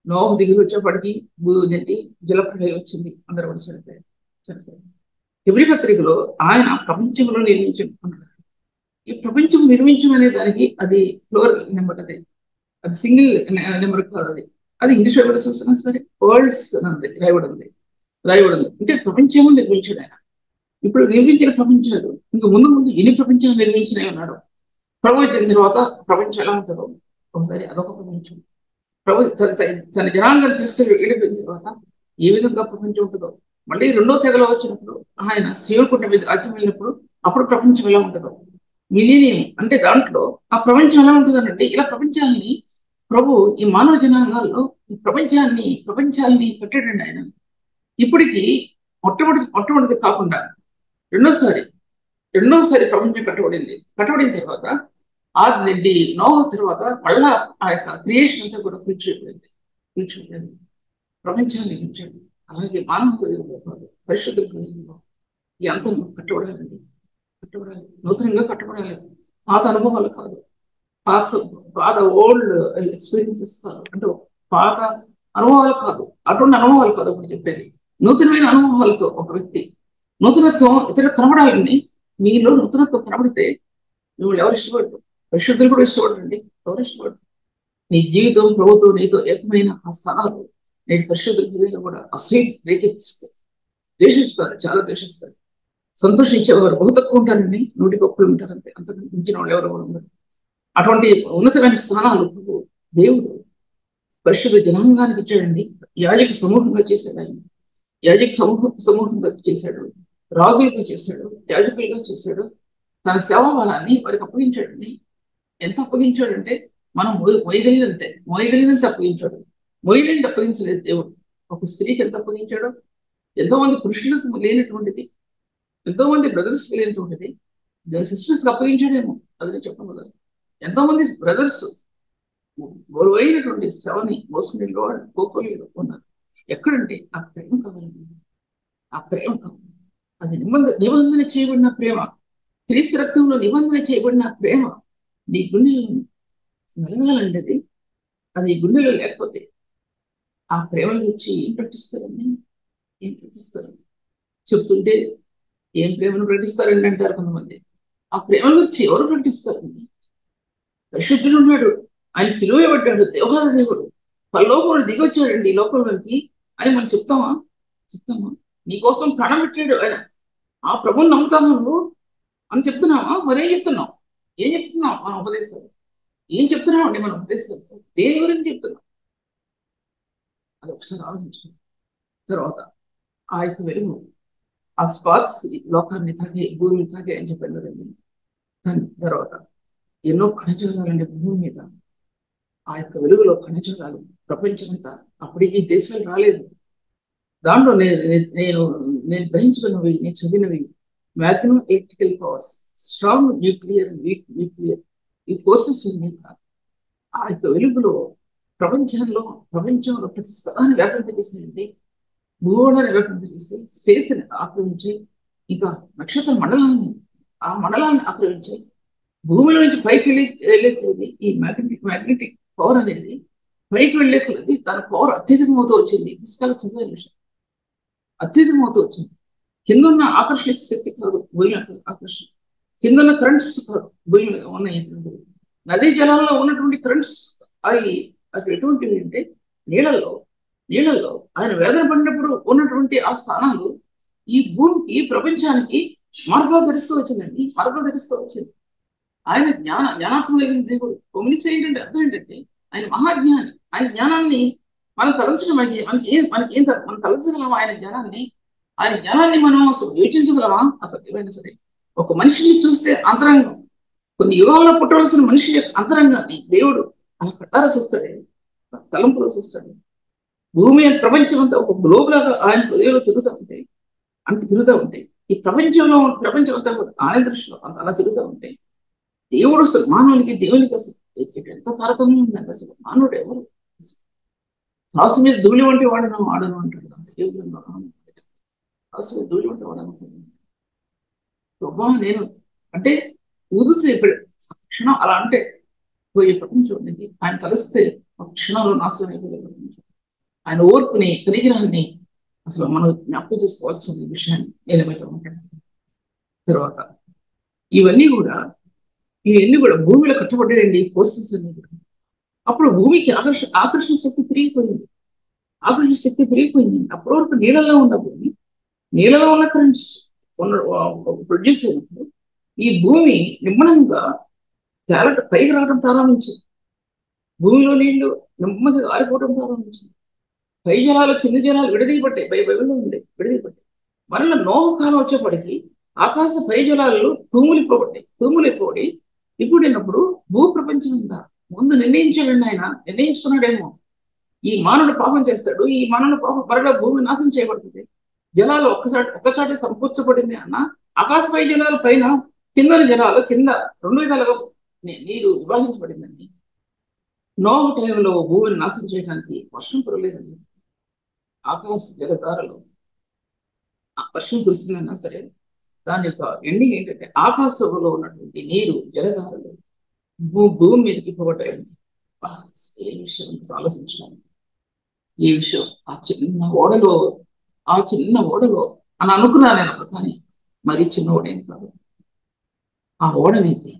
నోహు దిగి వచ్చేప్పటికీ జలప్రలయం వచ్చింది. అందరూ కూడా చనిపోయారు. హెబ్రీ పత్రికలో ఆయన ప్రపంచంలో నిర్మించుకున్నాడు. ఈ ప్రపంచం నిర్మించమనే దానికి అది ఫ్లోరల్ నెంబర్, అది సింగిల్ నెంబర్ కాదు. అది ఇంగ్లీష్ బైబిల్ చూసినా సరే వరల్డ్స్ అని రాయబడింది. అంటే ప్రపంచము నిర్మించాడు ఆయన. ఇప్పుడు నిర్మించిన ప్రపంచాలు ఇంకా ముందు ఎన్ని ప్రపంచాలు నిర్మించినవి ఉన్నాడు. ప్రభు వచ్చిన తర్వాత ప్రపంచం ఎలా ఉంటుందో ఒకసారి అదొక ప్రపంచం. ప్రభు తన జనాంగం తీసుకుని వెళ్ళిపోయిన తర్వాత ఏ విధంగా ప్రపంచం ఉంటుందో, మళ్ళీ రెండో తెగలో వచ్చినప్పుడు ఆయన శివకుంట మీద రాజ్యం వెళ్ళినప్పుడు అప్పుడు ప్రపంచం ఎలా ఉంటుందో, మిలీనియం అంటే దాంట్లో ఆ ప్రపంచం ఎలా ఉంటుందనంటే ఇలా ప్రపంచాన్ని ప్రభు ఈ మానవ జనాంగాల్లో ఈ ప్రపంచాన్ని కట్టాడండి ఆయన. ఇప్పటికీ మొట్టమొదటి కాకుండా రెండోసారి ప్రపంచం కట్టబడిన తర్వాత ఆది నోహ తర్వాత మళ్ళా ఆ యొక్క క్రియేషన్ అంతా కూడా కూర్చోబడింది. ప్రపంచాన్ని నిర్మించాడు. అలాగే మానవ హృదయంలో కాదు, పరిశుద్ధ హృదయంలో ఈ అంతం కట్టబడాలి, నూతనంగా కట్టబడాలి. పాత అనుభవాలు కాదు, పాత ఓల్డ్ ఎక్స్పీరియన్సెస్ కాదు, అంటే పాత అనుభవాలు కాదు, అటువంటి అనుభవాలు కాదు. ఇప్పుడు చెప్పేది నూతనమైన అనుభవాలతో ఒక వ్యక్తి నూతనత్వం ఇతరులు కనబడాలని. మీలో నూతనత్వం కనబడితే మిమ్మల్ని ఎవరు ఇష్టపడరు? పరిశుద్ధులు కూడా ఇష్టపడరండి. ఎవరు ఇష్టపడరు? నీ జీవితం ప్రభుత్వం నీతో ఏకమైన ఆ స్థానాలు నేటి పరిశుద్ధ హృదయాలు కూడా అసహ్య రేకెత్తిస్తారు, ద్వేషిస్తారు, చాలా ద్వేషిస్తారు. సంతోషించేవారు బహు తక్కువ ఉంటారండి, 100 ఉంటారంటే, అంతకు మించిన వాళ్ళు ఎవరు ఉండరు. అటువంటి ఉన్నతమైన స్థానాలు దేవుడు పరిశుద్ధ జనాంగానికి ఇచ్చాడండి. యాజక సమూహంగా చేశాడు ఆయన, యాజక సమూహంగా చేశాడు, రాజులుగా చేశాడు, యాజకులుగా చేశాడు. తన సేవాబలాన్ని వారికి అప్పగించాడండి. ఎంత అప్పగించాడంటే మనం మోయగలిగినంత అప్పగించాడు. మోయలేని అప్పగించలేదు దేవుడు. ఒక స్త్రీకి ఎంత అప్పగించాడో, ఎంతో మంది పురుషులకు లేనటువంటిది, ఎంతో మంది బ్రదర్స్ లేనటువంటిది సిస్టర్స్కి అప్పగించాడేమో, అదే చెప్పగలరు. ఎంతో మంది బ్రదర్స్ బరువైనటువంటి సేవని మోసుకునే వాళ్ళు కోపలు ఉన్నారు. ఎక్కడంటే ఆ ప్రేమ కావాలండి, ఆ ప్రేమ కావాలి. అది నిబంధన చేయబడిన ప్రేమ, క్రీస్తు రక్తంలో నిబంధన చేయబడిన ప్రేమ నీ గుండెలను మెలగాలండి. అది గుండెలో లేకపోతే ఆ ప్రేమ గురించి ఏం ప్రకటిస్తారండి? ఏం ప్రకటిస్తారు? చెప్తుంటే ఏం ప్రేమను ప్రకటిస్తారండి అంటారు కొంతమంది. ఆ ప్రేమ గురించి ఎవరు ప్రకటిస్తారండి? పరిశుద్ధుడు ఉన్నాడు, ఆయన సిలువ పడ్డాడు, దేవాల దేవుడు పరలోకంలో దిగొచ్చాడండి ఈ లోకంలోకి అని మనం చెప్తామా? నీకోసం ప్రాణం పెట్టాడు ఆయన. ఆ ప్రభుని నమ్ముతాము నువ్వు అని చెప్తున్నావా? మరేం చెప్తున్నావు? ఏం చెప్తున్నావు? మనం ఉపదేశాలు ఏం చెప్తున్నావు అండి? మనం ఉపదేశాలు దేని గురించి చెప్తున్నాం? అది ఒకసారి ఆలోచించుకోండి. తర్వాత ఆ యొక్క వెలుగు, ఆ స్పార్క్స్ లోకాన్ని తాగే, భూమిని తాగే అని చెప్పారు కదండి. దాని తర్వాత ఎన్నో ఖనిజాలండి భూమి మీద. ఆ యొక్క వెలుగులో ఖనిజాలు ప్రపంచమంతా, అప్పటికి దేశాలు రాలేదు. దాంట్లో నేను గ్రహించుకున్నవి, నేను చదివినవి magnum electrical powers, strong nuclear, weak nuclear, ఈ ఫోర్సెస్ ఆ యొక్క వెలుగులో ప్రపంచంలో ప్రతి స్థలాన్ని వ్యాపింపజేసింది, భూగోళాన్ని వ్యాపింపజేసి, స్పేస్ని ఆక్రమించి, ఇంకా నక్షత్ర ఆ మండలాన్ని ఆక్రమించి, భూమిలో నుంచి పైకి వెళ్ళే కొద్ది ఈ మ్యాగ్నెటిక్ పవర్ అనేది పైకి వెళ్ళే కొద్ది దాని పవర్ అత్యధికమవుతూ వచ్చింది. పుస్తకాలు చదివే విషయం, అత్యధికమవుతూ వచ్చింది. కిందన్న ఆకర్షణ శక్తి కాదు భూమి ఆకర్షణ, కిందన్న కరెంట్స్ కాదు భూమి ఉన్నాయి. నదీ జలాల్లో ఉన్నటువంటి కరెంట్స్ అవి ఎటువంటివి అంటే నీళ్ళల్లో ఆయన వేదన పడినప్పుడు ఉన్నటువంటి ఆ స్థానాలు ఈ భూమికి, ప్రపంచానికి మార్గాలు ధరిస్తూ వచ్చిందండి, మార్గాలు ధరిస్తూ వచ్చింది. ఆయన జ్ఞానాత్మక దేవుడు. కొమ్యూనిస్ట్ ఏంటంటే అర్థం ఏంటంటే ఆయన మహాజ్ఞాని. ఆయన జ్ఞానాన్ని మనం తలంచడం, మనం తలంచగలమా? ఆయన జ్ఞానాన్ని మనం అసలు యోచించగలమా? అసలు ఏమైనా సరే ఒక మనిషిని చూస్తే అంతరంగం, కొన్ని యుగాల్లో పుట్టవలసిన మనిషి యొక్క అంతరంగాన్ని దేవుడు ఆయన కట్టారా చూస్తాడు, తలంపులో చూస్తాడు. భూమి ప్రపంచం అంతా ఒక గ్లోబ్ లాగా ఆయన హృదయంలో తిరుగుతూ ఉంటాయి. ఈ ప్రపంచం అంతా ఆయన దృష్టిలో అలా తిరుగుతూ ఉంటాయి. దేవుడు అసలు మానవునికి దేవునికి అసలు ఎంత తారతమ్యం ఉందండి. అసలు మానవుడు ఎవరు? త్రాసు మీద ధూళి వంటి వాడను అంటాడు. త్రాసు మీద ధూళి వంటి వాడను ప్రభావం నేను అంటే ఊదుతూ ఇప్పుడు క్షణం అలా అంటే పోయే ప్రపంచం ఉండేది. ఆయన కలిస్తే ఒక క్షణంలో నాశనం అయిపోయే ప్రపంచం. ఆయన ఓర్పుని, కనిగ్రహాన్ని అసలు మనం జ్ఞాపకం చేసుకోవాల్సిన విషయాన్ని నేను ఏమైతే ఉంటాను. తర్వాత ఇవన్నీ కూడా భూమిలో కట్టబడ్డాయండి, ఫోర్సెస్ అన్ని కూడా. అప్పుడు భూమికి ఆకర్షణ శక్తి పెరిగిపోయింది. అప్పటి వరకు నీళ్ళలో ఉన్న భూమి, నీళ్ళలో ఉన్న కరెంట్స్ ప్రొడ్యూస్ అయినప్పుడు ఈ భూమి నిమ్మడంగా చాలా పైకి రావడం ప్రారంభించింది. భూమిలో నీళ్లు నెమ్మదిగా ఆరిపోవడం ప్రారంభించింది. పై జలాలు కింది జలాలు విడదీయబడ్డాయి. బైబిల్లో ఉంది, విడదీయబడ్డాయి. మరలా నోహ కాలం వచ్చేప్పటికి ఆకాశ పై జలాలు తూములిపోబడి ఇప్పుడు భూ ప్రపంచం ఉందా ముందు నిర్ణయించుకున్నాడేమో. ఈ మానవుడు పాపం చేస్తాడు, ఈ మానవుడు పాపం మరలా భూమి నాశనం చేయబడుతుంది. జలాలు ఒక్కసారి సమకూర్చబడింది అన్న ఆకాశ పై జలాల పైన, కింద జలాలు కింద 2 విధాలుగా నీరు విభాగించబడిందండి. నోహ టైంలో భూమిని నాశనం చేయడానికి వర్షం కురలేదండి. ఆకాశ జలధారలు వర్షం కురిసిందన్నా సరే దాని యొక్క ఎండింగ్ ఏంటంటే ఆకాశంలో ఉన్నటువంటి నీరు జలధారలు భూమి మీదకి పోవటాయండి. ఏ విషయం ఆలోచించడానికి, ఏ విషయం ఆ చిన్న ఓడలో అని అనుకున్నా నేను, కానీ మరి చిన్న ఓడేం కాదు. ఆ ఓడనేది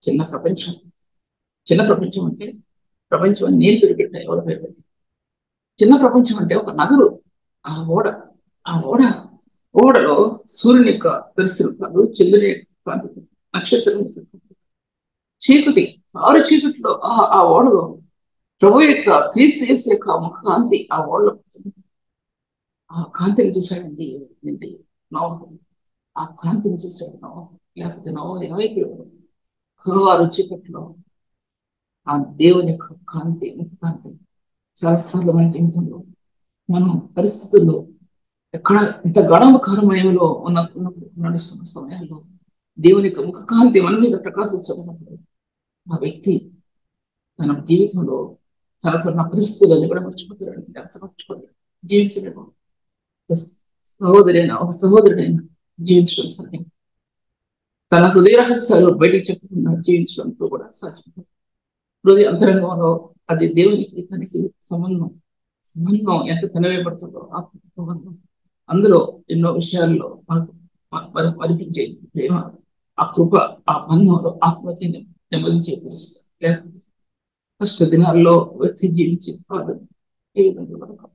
చిన్న ప్రపంచం అంటే ప్రపంచం అని నేను పేరు పెట్టా, ఎవరి పేరు పెట్టా. చిన్న ప్రపంచం అంటే ఒక నగరు, ఆ ఓడ, ఆ ఓడలో సూర్యుని యొక్క పరిస్థితులు కాదు, చంద్రుని కాదు, నక్షత్రం చీకటి, ఆరు చీకట్లో ఆ ఓడలో ప్రభు యొక్క క్రీస్తు యేసు యొక్క ముఖ కాంతి ఆ ఓడలో, ఆ కాంతిని చూశాడండి ఏంటి నోవహు. ఆ కాంతిని చూశాడు నోవహు. లేకపోతే నోవహు ఏమైపోయాడు? కారు చీకట్లో ఆ దేవుని యొక్క కాంతి, ముఖ కాంతి. చాలాసార్లు మన జీవితంలో మనం పరిస్థితుల్లో ఎక్కడ ఇంత గణముఖరమయంలో ఉన్నప్పుడు నడుస్తున్న సమయాల్లో దేవుని యొక్క ముఖ కాంతి మన మీద ప్రకాశిస్తున్నప్పుడు ఆ వ్యక్తి తన జీవితంలో తనకున్న పరిస్థితులను కూడా మర్చిపోతాడు, ఎంత మర్చిపోతాడు, జీవించలేము. ఒక సహోదరుడైన జీవించడం సాధ్యం, తన హృదయ రహస్యాలు బయటికి చెప్పకుండా జీవించడంతో కూడా సాధ్యం. హృదయ అంతరంగంలో అది దేవునికి తనకి సంబంధం ఎంత కనవేయబడుతుందో ఆ సంబంధం. అందులో ఎన్నో విషయాల్లో మనకు అనిపించే ప్రేమ, ఆ కృప, ఆ బంధంలో ఆత్మకి నెమ్మదించే పరిస్థితి. లేకపోతే కష్ట దినాల్లో వ్యక్తి జీవించే కాదు ఏ విధంగా మనకు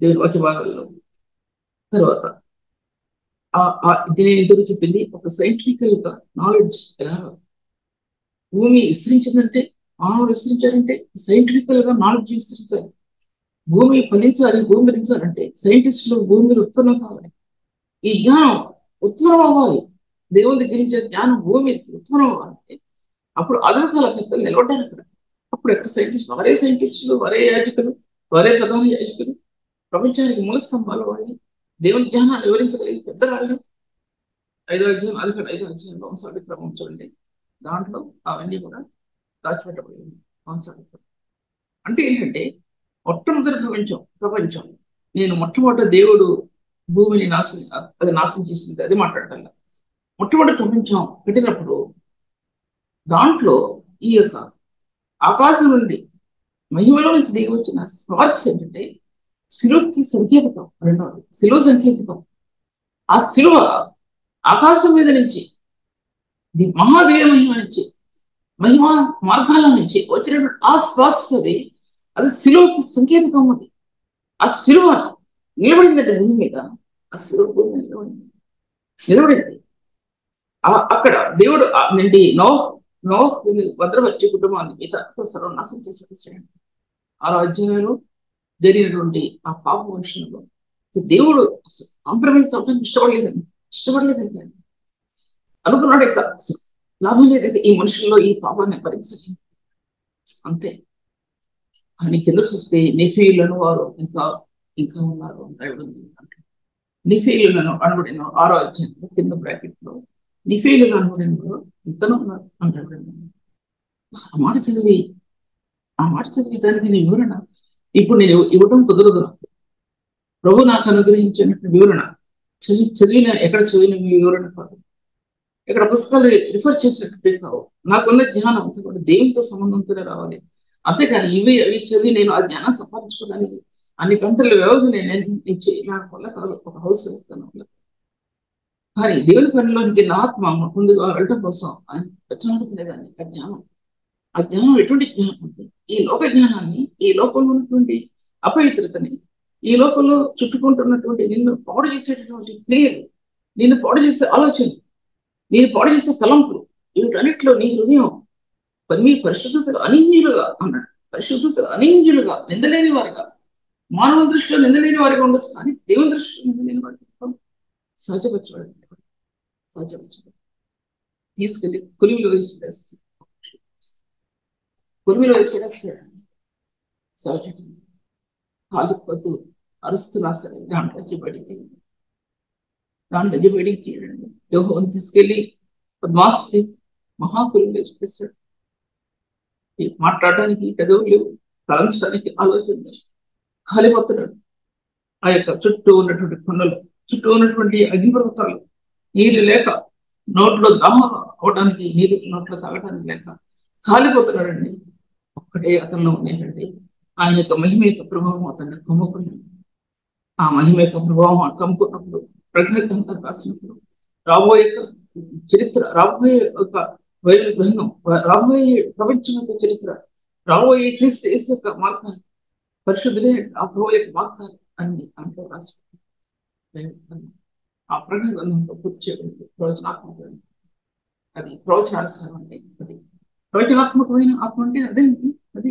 దేవుని వాక్య భాగాల్లో. తర్వాత దీని ఎందుకు చెప్పింది? ఒక సైంటిఫికల్ గా నాలెడ్జ్ ఎలా భూమి విస్తరించిందంటే, మానవుడు విస్తరించారంటే సైంటిఫికల్ గా నాలెడ్జ్ విస్తరించాలి. భూమి ఫలించాలి, భూమి ఫలించాలంటే సైంటిస్టులు భూమి మీద ఉత్పన్నం కావాలి, ఈ జ్ఞానం ఉత్పన్నం అవ్వాలి, దేవుని దగ్గర జ్ఞానం భూమి మీదకి ఉత్పన్నం అవ్వాలంటే అప్పుడు అదనకాల పెద్దలు నిలబడ్డారు అక్కడ. అప్పుడు ఎక్కడ సైంటిస్టులు, వరే యాజకులు, వరే ప్రధాన యాజకులు, ప్రపంచానికి మూల స్తంభాలు వాళ్ళు, దేవుని జ్ఞానాన్ని వివరించగలిగే పెద్దవాళ్ళు. 5వ అధ్యాయం, అది కూడా 5వ అధ్యాయంలో వంశావళి క్రమం చూడండి, దాంట్లో అవన్నీ కూడా దాచిపెట్టబడింది. వంశావళి అంటే ఏంటంటే మొట్టమొదటి ప్రపంచం నేను మొట్టమొదటి దేవుడు భూమిని నాశనం చేసింది, అది మాట్లాడగల. మొట్టమొదటి ప్రపంచం పెట్టినప్పుడు దాంట్లో ఈ యొక్క ఆకాశం నుండి మహిమలో నుంచి దిగి వచ్చిన స్పార్క్స్ ఏంటంటే శిలువకి సంకేతకం. రెండవది శిలువ సంకేతకం. ఆ శిలువ ఆకాశం మీద నుంచి మహాదేవ మహిమ నుంచి, మహిమ మార్గాల నుంచి వచ్చినటువంటి ఆ స్పార్క్స్ అది శిలువకి సంకేతకం. అది ఆ శిలువ నిలబడిందంటే భూమి మీద, ఆ శిలువ భూమి నిలబడింది. అక్కడ దేవుడు నుండి నోహ్ భద్రపరిచే కుటుంబాన్ని మిగతా సర్వనాశనం చేసి వచ్చాడు. 6వ అధ్యాయంలో జరిగినటువంటి ఆ పాప మనుషులలో దేవుడు కాంప్రమైజ్ అవడానికి ఇష్టపడలేదండి. అనుకున్నాడు ఇక లాభం లేదు, ఈ మనుషుల్లో ఈ పాపాన్ని భరించలేదు, అంతే. కానీ కింద చూస్తే నెఫీలను వారు ఇంకా ఉన్నారు. నిఫీలను అనబడిన 6వ అధ్యాయంలో కింద బ్రాకెట్ లో నిఫీలను అనబడిన వారు ఇంతనూ ఉన్నారు అంటాడు. ఆ మాట చదివి దానికి నేను వివరణ ఇప్పుడు నేను ఇవ్వడం కుదరదు. ప్రభు నాకు అనుగ్రహించినట్టు వివరణ ఎక్కడ చదివిన వివరణ కాదు, ఎక్కడ పుస్తకాలు రిఫర్ చేసినట్టే కావు. నాకున్న జ్ఞానం అంతా కూడా దేవునితో సంబంధంతోనే రావాలి. అంతేకాని అవి చదివి నేను ఆ జ్ఞానం సంపాదించుకోవడానికి అన్ని గంటల వ్యవధి నేను నాకు వల్ల కాదు, ఒక హౌస్ వల్ల. కానీ దేవుని పనిలోనికి నా ఆత్మ ముందుగా వెళ్ళటం కోసం ఆయన పెంచాలనుకునేదాన్ని. ఆ జ్ఞానం ఎటువంటి జ్ఞానం అంటే ఈ లోక జ్ఞానాన్ని, ఈ లోకంలో ఉన్నటువంటి అపవిత్రతని, ఈ లోకంలో చుట్టుకుంటున్నటువంటి నిన్ను పాడు చేసేటటువంటి క్రియలు, నిన్ను పాడు చేసే ఆలోచన, నేను పాడు చేసే తలంపులు, వీటన్నిటిలో నీ హృదయం మీ పరిశుద్ధతలు అనింజులుగా అన్నాడు. పరిశుద్ధతలు అనింజులుగా, నిందలేని వారిగా, మానవ దృష్టిలో నిందలేని వారిగా ఉండొచ్చు, కానీ దేవుని దృష్టిలో నిందలేని వారిగా సహజపరచబడి తీసుకెళ్ళి కొలిమిలో వేసి పడేస్తాడు. సహజంగా కాలిపోతూ అరుస్తున్నా సరే దాంట్లో బయటికి తీయడండి. యోహోని తీసుకెళ్ళి పద్మాస్తి మహాకులు వేసి పెట్టేస్తాడు. మాట్లాడడానికి పెదవులు లేవు, తలంచడానికి ఆలోచన లేదు, కాలిపోతున్నాడు. ఆ యొక్క చుట్టూ ఉన్నటువంటి కొండలు, చుట్టూ ఉన్నటువంటి అగ్నిపర్వతాలు, నీరు లేక, నోట్లో దాహం అవడానికి నీరు, నోట్లో తాగడానికి లేక కాలిపోతున్నాడండి. ఒక్కటే అతనిలో ఏంటంటే ఆయన యొక్క మహిమ యొక్క ప్రభావం అతన్ని కమ్ముకున్నాడు. ఆ మహిమ యొక్క ప్రభావం కమ్ముకున్నప్పుడు, ప్రజ్ఞాంతం రాసినప్పుడు రాబోయే చరిత్ర, రాబోయే ఒక బైబిల్ గ్రంథం రాబోయే ప్రపంచం యొక్క చరిత్ర, రాబోయే క్రీస్తు యేసు యొక్క మార్గాలు, పరిశుద్ధులే ఆ ప్రభు యొక్క మార్గాలు అన్ని అంటూ రాసి ఆ ప్రకటన గ్రంథంలో పూర్తి చేయబడింది. ప్రవచనాత్మకమైన అది ప్రవచనాలు అంటే అది ప్రవచనాత్మకమైన ఆత్మ అంటే అదేంటి? అది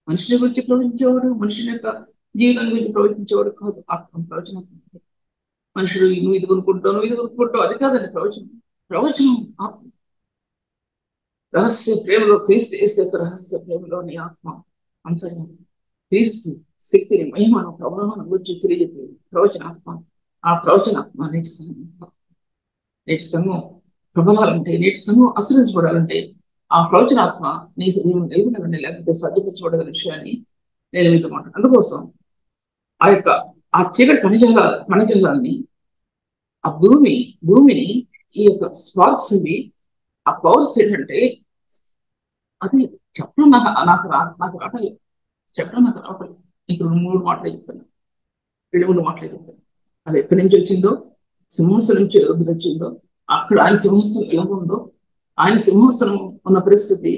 మనుషుల గురించి ప్రవచించేవాడు, మనుషుల యొక్క జీవితం గురించి ప్రవచించేవాడు కాదు ఆత్మ. ప్రవచనాత్మక మనుషుడు నువ్వు ఇది కొనుక్కుంటావు, నువ్వు ఇది కొనుక్కుంటావు, అది కాదండి ప్రవచనం. ప్రవచనం ఆత్మ. రహస్య ప్రేమలో క్రీస్తు యేసు యొక్క రహస్య ప్రేమలోని ఆత్మ అంతర్యం. క్రీస్తు శక్తిని, మహిమను, ప్రభావాన్ని గురించి తెలియజేది ప్రవచనాత్మ. ఆ ప్రవచనాత్మ నేటి సంఘం ప్రబలాలంటే, నేటి సంఘం ఆశ్రయించబడాలంటే ఆ ప్రవచనాత్మ నీకు నిలబడగండి, లేకపోతే సాధ్యపరచబడగల విషయాన్ని నేను మీతో మాట. అందుకోసం ఆ చీకటి కణజాలాన్ని, ఆ భూమిని ఈ యొక్క స్పార్క్స్ ఇవి, ఆ పవర్స్ ఏంటంటే అది చెప్పడం నాకు రావట్లేదు. చెప్పడం నాకు రావట్లేదు. ఇప్పుడు 3 మాటలే చెప్తాను, 2 మాటలే చెప్తాను. అది ఎక్కడి నుంచి వచ్చిందో, సింహాసనం నుంచి వచ్చిందో, అక్కడ ఆయన సింహాసనం ఎలా ఉందో, ఆయన సింహాసనం ఉన్న పరిస్థితి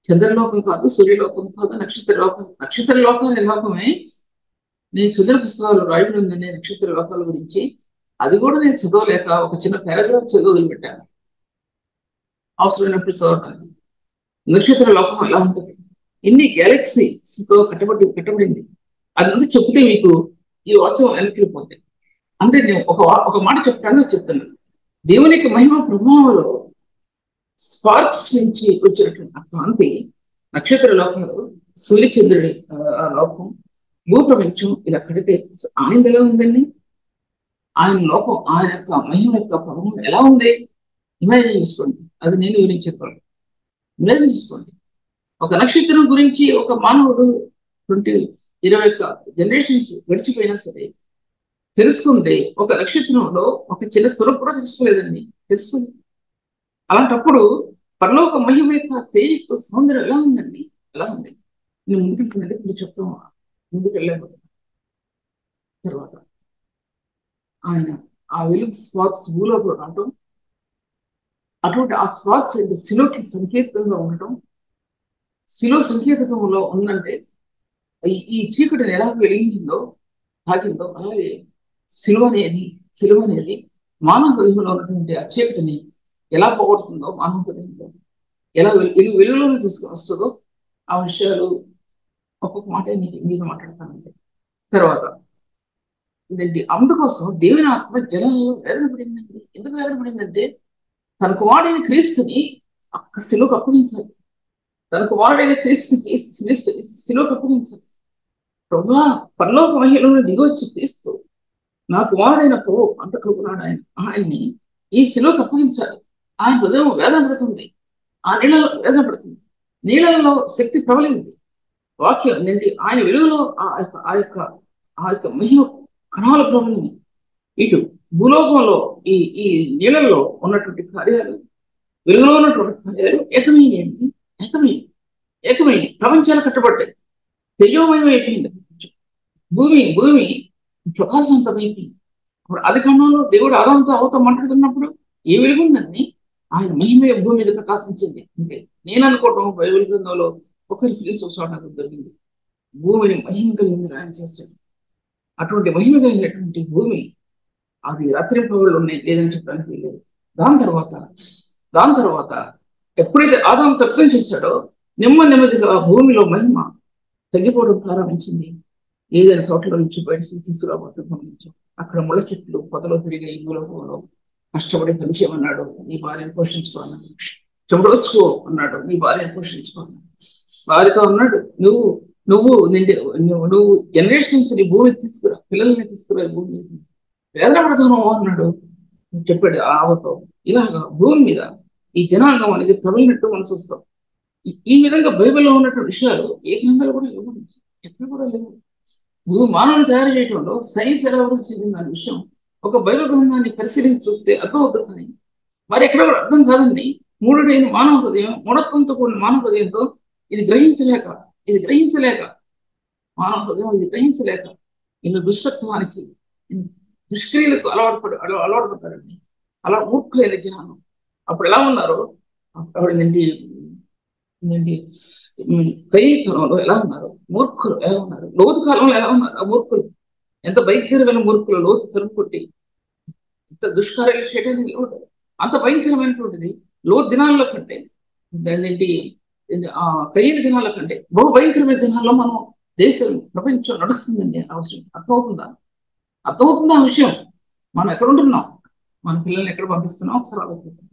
చంద్రలోకం కాదు, సూర్యలోకం కాదు, నక్షత్ర లోకాల లోకమే. నేను చదివిన పుస్తకాలు రాయడం ఉందండి నక్షత్ర లోకాల గురించి. అది కూడా నేను చదవలేక ఒక చిన్న పారాగ్రాఫ్ చదవగలి పెట్టాను అవసరమైనప్పుడు చదవడానికి. నక్షత్ర లోకం ఎలా ఉంటుంది, ఎన్ని గ్యాలక్సీతో కట్టబడింది అది చెప్తే మీకు ఈ వాక్యం వెనక్కిపోతుంది. అంటే నేను ఒక మాట చెప్పడానికి చెప్తున్నాను. దేవునికి మహిమ ప్రభావంలో స్పార్క్స్ నుంచి వచ్చినటువంటి ఆ కాంతి, నక్షత్ర లోకాలు, సూర్యచంద్రుడి లోకం, భూప్రపంచం ఇలా కడితే ఆనందలో ఉందండి. ఆయన లోకం, ఆయన యొక్క మహిమ యొక్క ప్రభావం ఎలా ఉంది ఇమాజిన్ చేసుకోండి. అది నేను వివరించేది. ఇమాజిన్ చేసుకోండి. ఒక నక్షత్రం గురించి ఒక మానవుడు 20 జనరేషన్స్ గడిచిపోయినా సరే తెలుసుకుంది. ఒక నక్షత్రంలో ఒక చిన్న తుర కూడా తెలుసుకోలేదండి, తెలుసుకోలేదు. అలాంటప్పుడు పరలోక మహిమ యొక్క తేజస్సు సౌందర్యం ఎలా ఉందండి, ఎలా ఉంది. నేను ముందుకెళ్తున్నది మీరు చెప్పడం ముందుకు వెళ్ళాను. తర్వాత ఆయన ఆ వెలుగు స్పార్క్స్ భూలోకి రావటం, అటువంటి ఆ స్పార్క్స్ శిలోకి సంకేతంగా ఉండటం. శిలో సంకేతకంలో ఉందంటే ఈ చీకటిని ఎలా వెలిగించిందో, తాకిందో, అలాగే శిలువ అనేది మానవ హృదయంలో ఉన్నటువంటి ఆ చీకటిని ఎలా పోగొడుతుందో, మానవ హృదయంలో ఎలా వెలుగులోనే తీసుకుని వస్తుందో ఆ విషయాలు ఒక్కొక్క మాట మీద మాట్లాడతానండి. తర్వాత ఇదండి, అందుకోసం దేవుని ఆత్మ జనంలో వేదనపడిందండి. ఎందుకు వేదనపడిందంటే తన కుమారుడైన క్రీస్తుని శిలువకు అప్పగించాలి. తన కుమారుడైన క్రీస్తుకి శిలువకు అప్పగించాలి. ప్రభా, పరలోక మహిళను దిగొచ్చి క్రీస్తు నా కుమారుడైన ప్రభు అంటున్నాడు. ఆయన్ని ఈ శిలువకు అప్పగించాలి. ఆయన హృదయం వేదన పడుతుంది, ఆ నీళ్ళలో వేదన పడుతుంది. నీళ్ళలో శక్తి ప్రబలింది, వాక్యం నిండి ఆయన వెలుగులో ఆ యొక్క మహిమ కణాల ప్రబలింది. ఇటు భూలోకంలో ఈ నీళ్ళల్లో ఉన్నటువంటి కార్యాలు, వెలుగులో ఉన్నటువంటి కార్యాలు ఏకమైంది. ప్రపంచాలు కట్టబడ్డాయి, తేజోమయం అయిపోయింది. భూమి ప్రకాశవంతమైంది. ఇప్పుడు అది కణంలో దేవుడు ఆదాంతో అవతో మాట్లాడుతున్నప్పుడు ఏ వెలుగుందండి, ఆయన మహిమ భూమి మీద ప్రకాశించింది. అంటే నేను అనుకోవటం బైబిల్ గ్రంథంలో ఒక రిఫరెన్స్ నాకు దొరికింది. భూమిని మహిమ కలిగింది ఆయన చేస్తాడు. అటువంటి మహిమ కలిగినటువంటి భూమి అది రాత్రి పగళ్ళు ఉన్నాయి, లేదని చెప్పడానికి వెళ్ళలేదు. దాని తర్వాత ఎప్పుడైతే ఆదాం తప్పిదం చేశాడో నెమ్మదిగా భూమిలో మహిమ తగ్గిపోవడం ప్రారంభించింది. ఏదైనా తోటలో నుంచి బయటకు తీసుకురాబోతు గమనించాం. అక్కడ ముళ్ళ చెట్లు పొదలో పెరిగే ఈ భూలోకంలో కష్టపడి పనిచేయమన్నాడు, నీ భార్యను పోషించుకోన్నాడు. చెమడొచ్చుకో అన్నాడు, నీ భార్యను పోషించుకోన్నాడు. భార్యతో అన్నాడు, నువ్వు జనరేషన్స్ నీ భూమికి తీసుకురా, పిల్లల్ని తీసుకురా, భూమి వేదన పడుతున్నావు అన్నాడు, చెప్పాడు ఆవతో. ఇలాగా భూమి మీద ఈ జనాంగం అనేది ప్రబలినట్టు మనసు వస్తాం. ఈ విధంగా బైబిల్లో ఉన్నటువంటి విషయాలు ఏ గ్రంథాలు కూడా లేవు, ఎక్కడ కూడా లేవు. మానవుని తయారు చేయడంలో సైన్స్ ఎలా అభివృద్ధి చెందింది అనే విషయం ఒక బైబిల్ గ్రంథాన్ని పరిశీలించి చూస్తే అర్థమవుతుంది. కానీ మరి ఎక్కడ కూడా అర్థం కాదండి. మూఢుడైన మానవ హృదయం, మూఢత్వంతో కూడిన మానవ హృదయంతో ఇది గ్రహించలేక మానవ హృదయం ఇది గ్రహించలేక ఇన్ని దుష్టత్వానికి, దుష్క్రియలకు అలవాటు పడతారండి. అలా మూర్ఖులైన జనాలు అప్పుడు ఎలా ఉన్నారో ఆవిడేంటి ఏంటి కయ్యి కాలంలో ఎలా ఉన్నారు, మూర్ఖులు ఎలా ఉన్నారు, లోతు కాలంలో ఎలా ఉన్నారు ఆ మూర్ఖులు, ఎంత భయంకరమైన మూర్ఖులు, లోతు తలుపు కొట్టి ఎంత దుష్కార్యాలు చేయడానికి లోటు, అంత భయంకరమైనటువంటిది లోతు దినాల్లో కంటే ఏంటి ఆ కయ్యని దినాల కంటే బహు భయంకరమైన దినాల్లో మనం దేశం ప్రపంచం నడుస్తుందండి. ఆ విషయం అర్థమవుతుందా? అర్థమవుతుందా ఆ విషయం? మనం ఎక్కడ ఉంటున్నాం, మన పిల్లల్ని ఎక్కడ పంపిస్తున్నాం ఒకసారి ఆలోచిద్దాం.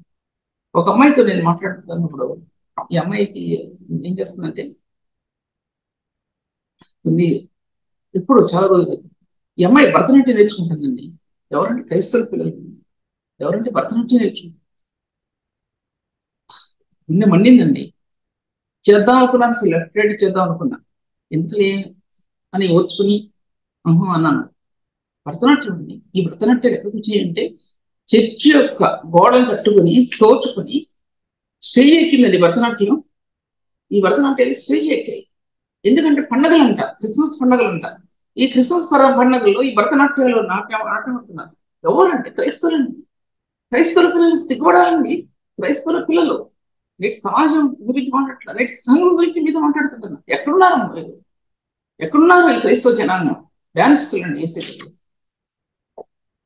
ఒక అమ్మాయితో నేను మాట్లాడుతున్నప్పుడు ఈ అమ్మాయికి ఏం చేస్తుందంటే ఉంది ఇప్పుడు చాలా రోజులు ఈ అమ్మాయి భరతనాట్యం నేర్చుకుంటుందండి. ఎవరంటే క్రైస్తవ పిల్లలు, ఎవరంటే భరతనాట్యం నేర్చుకుంటారు. నిన్న మండిందండి. చేద్దాం అనుకున్నాను, అసలు లెఫ్ట్ రైట్ చేద్దాం అనుకున్నా, ఎందుకులే అని ఓర్చుకుని అన్నాను. భరతనాట్యం అండి. ఈ భరతనాట్యం ఎక్కడికి వచ్చాయంటే చర్చి యొక్క గోడలు కట్టుకుని తోచుకుని స్టేజ్ ఎక్కిందండి భరతనాట్యం. ఈ భరతనాట్యాలు స్టేజ్ ఎక్కాయి. ఎందుకంటే పండగలు అంట, క్రిస్మస్ పండగలు అంట. ఈ క్రిస్మస్ పండగల్లో ఈ భరతనాట్యాలు నాట్యం ఆడుతున్నారు. ఎవరంటే క్రైస్తవులండి. క్రైస్తవుల పిల్లలు సిగ్గుపడాలండి. క్రైస్తవుల పిల్లలు నేటి సమాజం గురించి మాట్లాడట్లా, నేటి సంఘం గురించి మీతో మాట్లాడుతుంటున్నా. ఎక్కడున్నారు మీరు? ఎక్కడున్నారు ఈ క్రైస్తవ జనాంగం? డాన్స్లండి వేసేది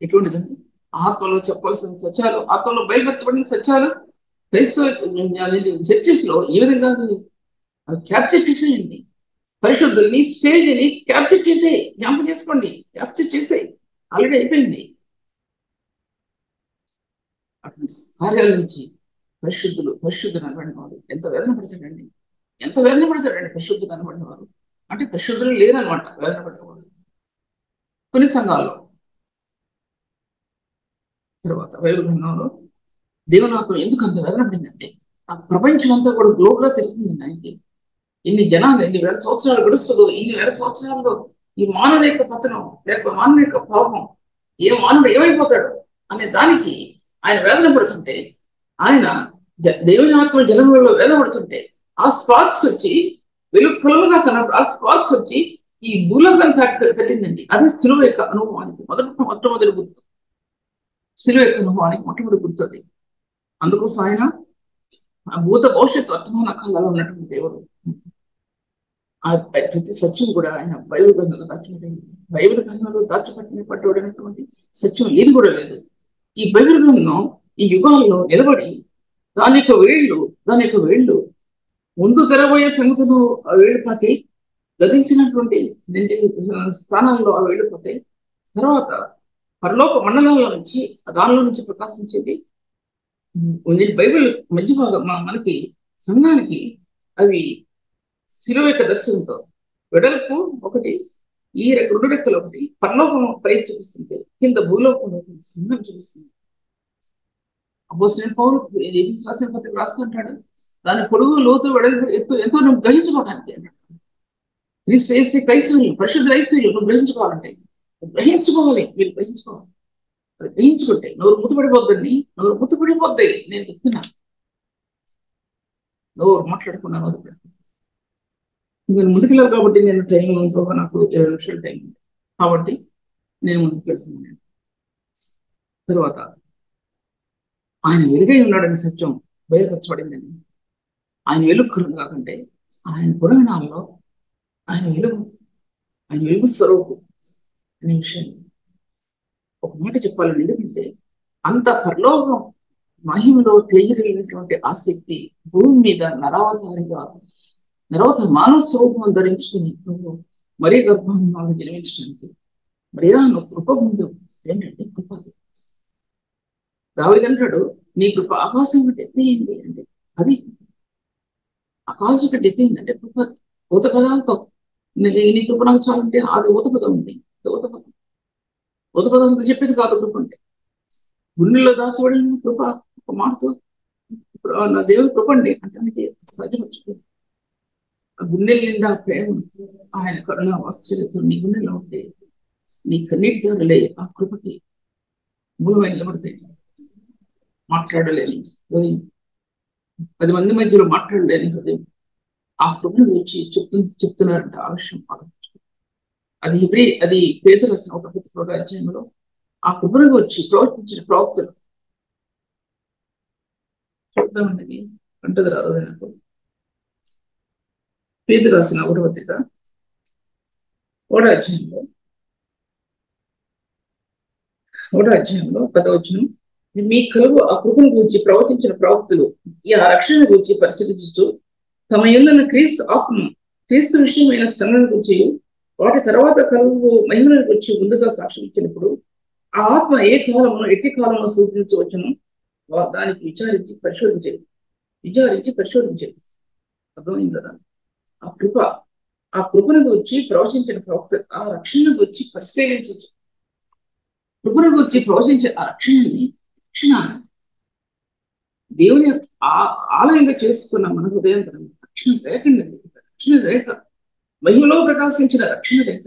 ఎటువంటిదండి? ఆత్మలో చెప్పాల్సిన సత్యాలు, ఆత్మలో బయలుపెట్టబడిన సత్యాలు క్రైస్తవ చర్చెస్ లో ఈ విధంగా క్యాప్చర్ చేసేయండి. పరిశుద్ధుల్ని స్టేజ్ని క్యాప్చర్ చేసే, జ్ఞాపకం చేసుకోండి, క్యాప్చర్ చేసే ఆల్రెడీ అయిపోయింది. అటువంటి కార్యాల నుంచి పరిశుద్ధులు అనబడిన వాడు ఎంత వేదన పడతాడండి, ఎంత వేదన పడతాడండి పరిశుద్ధులు అనబడిన వారు. అంటే పరిశుద్ధులు లేరనమాట వేదన పడేవాడు కొన్ని సంఘాల్లో. తర్వాత బైబిల్ గ్రంథంలో దేవుని ఆత్మ ఎందుకు అంత వేదన పడిందంటే ఆ ప్రపంచం అంతా కూడా గ్లోబల్ గా తిరుగుతుందండి ఆయనకి. ఇన్ని జనాలు ఇన్ని వేల సంవత్సరాలు గడుస్తుందో, ఇన్ని వేల సంవత్సరాల్లో ఈ మానవుని యొక్క పతనం లేకపోతే మానవుని యొక్క పాపం, ఏ మానవుడు ఏమైపోతాడు అనే దానికి ఆయన వేదన పడుతుంటే, ఆయన దేవుని ఆత్మ జనంలో వేదన పడుతుంటే ఆ స్పార్క్స్ వచ్చి వెలుగులుగా కన్నప్పుడు ఆ స్పార్క్స్ వచ్చి ఈ భూలోకాన్ని కట్టిందండి. అది సిలువ యొక్క అనుభవానికి మొట్టమొదటి గుర్తు. సిలువ యొక్క అనుభవానికి మొట్టమొదటి గుర్తుంది. అందుకోసం ఆయన ఆ భూత భవిష్యత్తు వర్తమాన కాలంలో ఉన్నటువంటి దేవుడు. ఆ ప్రతి సత్యం కూడా ఆయన బైబిల్ గ్రంథంలో దాచిపెట్టింది. బైబిల్ గ్రంథంలో దాచిపెట్టినటువంటి సత్యం ఏది కూడా లేదు. ఈ బైబిల్ గ్రంథం ఈ యుగాల్లో నిలబడి దాని యొక్క వేళ్ళు ముందు తెరబోయే సంగతులు ఆ వేళ్ళు పాకి గతించినటువంటి స్థానాల్లో ఆ వేళ్ళు పాకి తర్వాత పరలోక మండలాల నుంచి దానిలో నుంచి ప్రకాశించేది బైబిల్ మధ్య భాగం మనకి సంఘానికి అవి శిలువ యొక్క దర్శనంతో వెడల్పు ఒకటి, ఈ రెండు రెక్కలు ఒకటి, పరలోకం పై చూపిస్తుంది, కింద భూలోకం సింహం చూపిస్తుంది. అపోజిట్ పౌరు రాసిన పత్రిక రాస్తుంటాడు, దాని పొడుగు లోతు వెడల్పు ఎత్తు ఎంతో నువ్వు గ్రహించుకోవడానికి అన్నాడు. క్రీస్తు యేసే క్రైస్తవులు, పరిశుద్ధ క్రైస్తవులు నువ్వు గ్రహించుకోవాలంటే గ్రహించుకోవాలి, మీరు గ్రహించుకోవాలి. అది గ్రహించుకుంటే నోరు మూతపడిపోద్దండి, నోరు మూతపడిపోద్ది. నేను చెప్తున్నా, నోరు మాట్లాడుకున్నాను. నేను ముందుకెళ్ళాలి కాబట్టి నేను టైం ఇంకొక నాకు 20 నిమిషాలు టైం ఉంది కాబట్టి నేను ముందుకు వెళ్తున్నాను. తర్వాత ఆయన వెలుగై ఉన్నాడని సత్యం బయలుపరచబడిందని, ఆయన వెలుగు కాకంటే ఆయన పురాణాల్లో ఆయన వెలుగు స్వరూపం అనే విషయం ఒక మాట చెప్పాలని. ఎందుకంటే అంత పరలోకం మహిమలో తెలియనటువంటి ఆసక్తి భూమి మీద నరవత మానవ స్వరూపం ధరించుకుని నువ్వు మరీ గర్భాన్ని జన్మించడానికి మరియా నువ్వు కృప ముందు ఏంటంటే కృప. దావీదంటాడు నీ కృప ఆకాశం కంటే ఎత్తయింది అంటే అది ఆకాశం కంటే ఎత్తయింది అంటే కృప. ఊత పదాలతో నీ కృప నాకు చాలంటే అది ఊత పదం ఉంది. ఊత పదాలతో చెప్పేది కాదు కృప అంటే. గుండెల్లో దాచబడిన కృప ఒక మాటతో నా దేవుని కృప అండి అంటే సహజం వచ్చింది. ఆ గుండెల నిండా ప్రేమ, ఆయన కరుణ ఆశ్చర్యత నీ గుండెలో ఉంటే నీ కన్నీటి దారులే ఆ కృపకి మూలమై నిలబడతాయి. మాట్లాడలేని హృదయం, 10 మంది మధ్యలో మాట్లాడలేని హృదయం ఆ కృపను వచ్చి చెప్తున్నారంట. ఆ విషయం అది పేతురు రాసిన 1 అధ్యాయంలో ఆ కృపను వచ్చి ప్రవర్తించిన ప్రవక్తలు చూద్దామండి. అంటది రాదు నాకు. పేతురు రాసిన ఒకటో పత్రిక 10వ అధ్యాయంలో 10వ వచనం, మీ కలుగు ఆ కృపను గురించి ప్రవచించిన ప్రవక్తలు ఈ ఆ రక్షణ గురించి పరిశీలించు తమ యందున్న క్రీస్తు విషయమైన శ్రమల గురించి వాటి తర్వాత కలుగు మహిమల గురించి ముందుగా సాక్ష్యం ఇచ్చినప్పుడు ఆ ఆత్మ ఏ కాలంలో ఎట్టి కాలంలో సూచించవచ్చును దానికి విచారించి పరిశోధించేది. అర్థమైంది కదా? ఆ కృపను గురించి ప్రవచించిన ప్రవక్త ఆ రక్షణ గురించి పరిశీలించవచ్చు. కృపను గురించి ప్రవచించే ఆ రక్షణ దేవుని ఆలయంగా చేసుకున్న మన హృదయం రక్షణ రేఖ మహిమలో ప్రకాశించిన రక్షణ రేఖ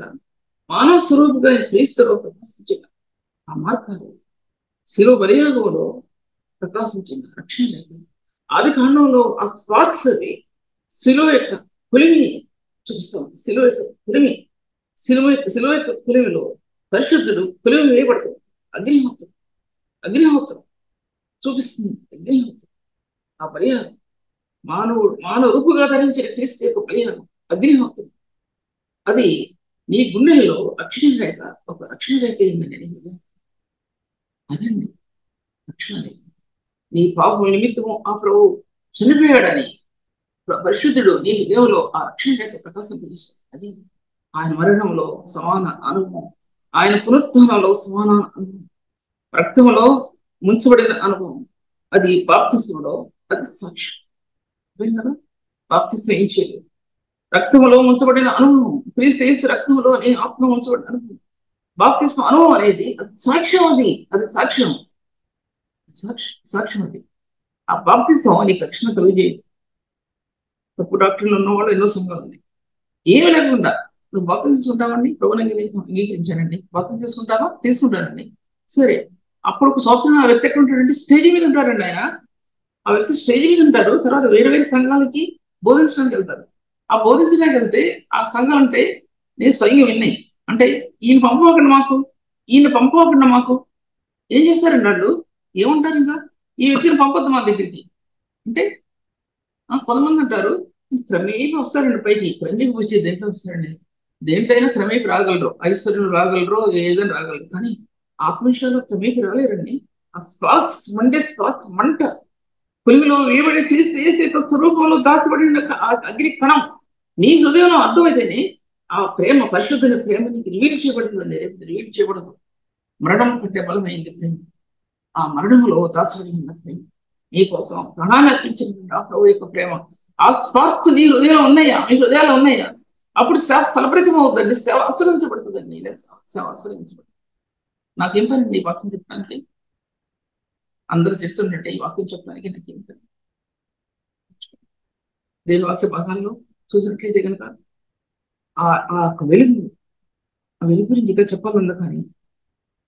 మానవ స్వరూపుగా క్రీస్తులో ప్రకాశించిన ఆ మార్గాలు శిలువ బలియాగంలో ప్రకాశించిన రక్షణ రేఖ. ఆది కాండంలో ఆ స్పాట్స్ శిలువ యొక్క పులిమి చూపిస్తాం. శిలువ యొక్క పులిమిలో పరిశుద్ధుడు పులిమి వేయబడుతుంది. అగ్నిహోత్రం చూపిస్తుంది. అగ్నిహోత్రం ఆ బలియాగం మానవ రూపుగా ధరించిన క్రీస్తు యొక్క బలియాగం అగ్నిహోత్రం. అది నీ గుండెల్లో ఒక రక్షణ రేఖ ఏంటండి? అదండి రక్షణ రేఖ. నీ పాపం నిమిత్తము ఆ ప్రభువు చనిపోయాడని పరిశుద్ధుడు నీ హృదయంలో ఆ రక్షణ రేఖ ప్రకాశింపజేస్తాడు. అది ఆయన మరణంలో సమాన అనుభవం, ఆయన పునరుత్థానంలో సమాన అనుభవం, రక్తంలో ముంచబడిన అనుభవం, అది బాప్తిస్మలో అది సాక్ష్యం. అదే కదా బాప్తిస్మ ఏం చేయలేదు. రక్తంలో ముంచబడిన అనుభవం, క్రీస్తు యేసు రక్తంలో నీ ఆత్మ ముంచబడిన అనుభవం, బాప్తిస్మ అనుభవం అనేది అది సాక్ష్యం. అది సాక్ష్యం. అది ఆ బాప్తిస్మ నీకు రక్షణ కలిగజేయదు. తప్పు డాక్టర్లు ఉన్నవాళ్ళు ఎన్నో సంఘాలు ఉన్నాయి. ఏమి లేకుండా నువ్వు బాప్తిసం తీసుకుంటావండి, ప్రభువుని అంగీకరించానండి, బాప్తిసం తీసుకుంటానండి. సరే, అప్పుడు ఒక సంవత్సరం ఆ వ్యక్తి ఎక్కడ ఉంటాడంటే స్టేజ్ మీద ఉంటారండి. ఆ వ్యక్తి స్టేజ్ మీద ఉంటారు. తర్వాత వేరే సంఘాలకి బోధించడానికి వెళ్తారు. ఆ బోధించడానికి వెళ్తే ఆ సంఘం అంటే నేను స్వయంగా విన్నాయి అంటే ఈయన పంపకుండా మాకు ఏం చేస్తారండి వాళ్ళు? ఏమంటారు? ఇంకా ఈ వ్యక్తిని పంపొద్దు మా దగ్గరికి అంటే కొంతమంది అంటారు క్రమేపీ వస్తాడండి పైకి. క్రమేపీ వచ్చే దేంట్లో వస్తాడండి? దేంట్లైనా క్రమేపీ రాగలరు, ఐశ్వర్యం రాగలరు, ఏదైనా రాగలరు. కానీ ఆత్మవిషయాల్లో క్రమేపీ రాలేరండి. ఆ స్పార్క్స్ మంట పులిమిలో వేయబడి క్రీస్తు యేసు స్వరూపంలో దాచబడిన అగ్ని కణం నీ హృదయంలో అర్థమైతేనే ఆ ప్రేమ, పరిశుద్ధమైన ప్రేమ నీకు రివీల్ చేయబడుతుందండి. రివీల్ చేయబడదు. మరణం కంటే బలమైంది ప్రేమ. ఆ మరణంలో దాచబడిన ప్రేమ, నీ కోసం ప్రాణాన్ని అర్పించిన ప్రభు యొక్క ప్రేమ, ఆ స్పార్క్స్ నీ హృదయంలో ఉన్నాయా? మీ హృదయాలు ఉన్నాయా? అప్పుడు సేవ ఫలప్రదం అవుతుందండి. సేవ ఆశ్రయించబడుతుందండి. సేవ ఆశ్రయించబడుతుంది. నాకేం పని ఈ వాక్యం చెప్పడానికి? అందరూ చెప్తుంటే ఈ వాక్యం చెప్పడానికి నాకేం పని? దేని వాక్య భాగాల్లో చూసినట్లయితే కనుక ఆ వెలుగు గురించి ఇంకా చెప్పాలన్నా కానీ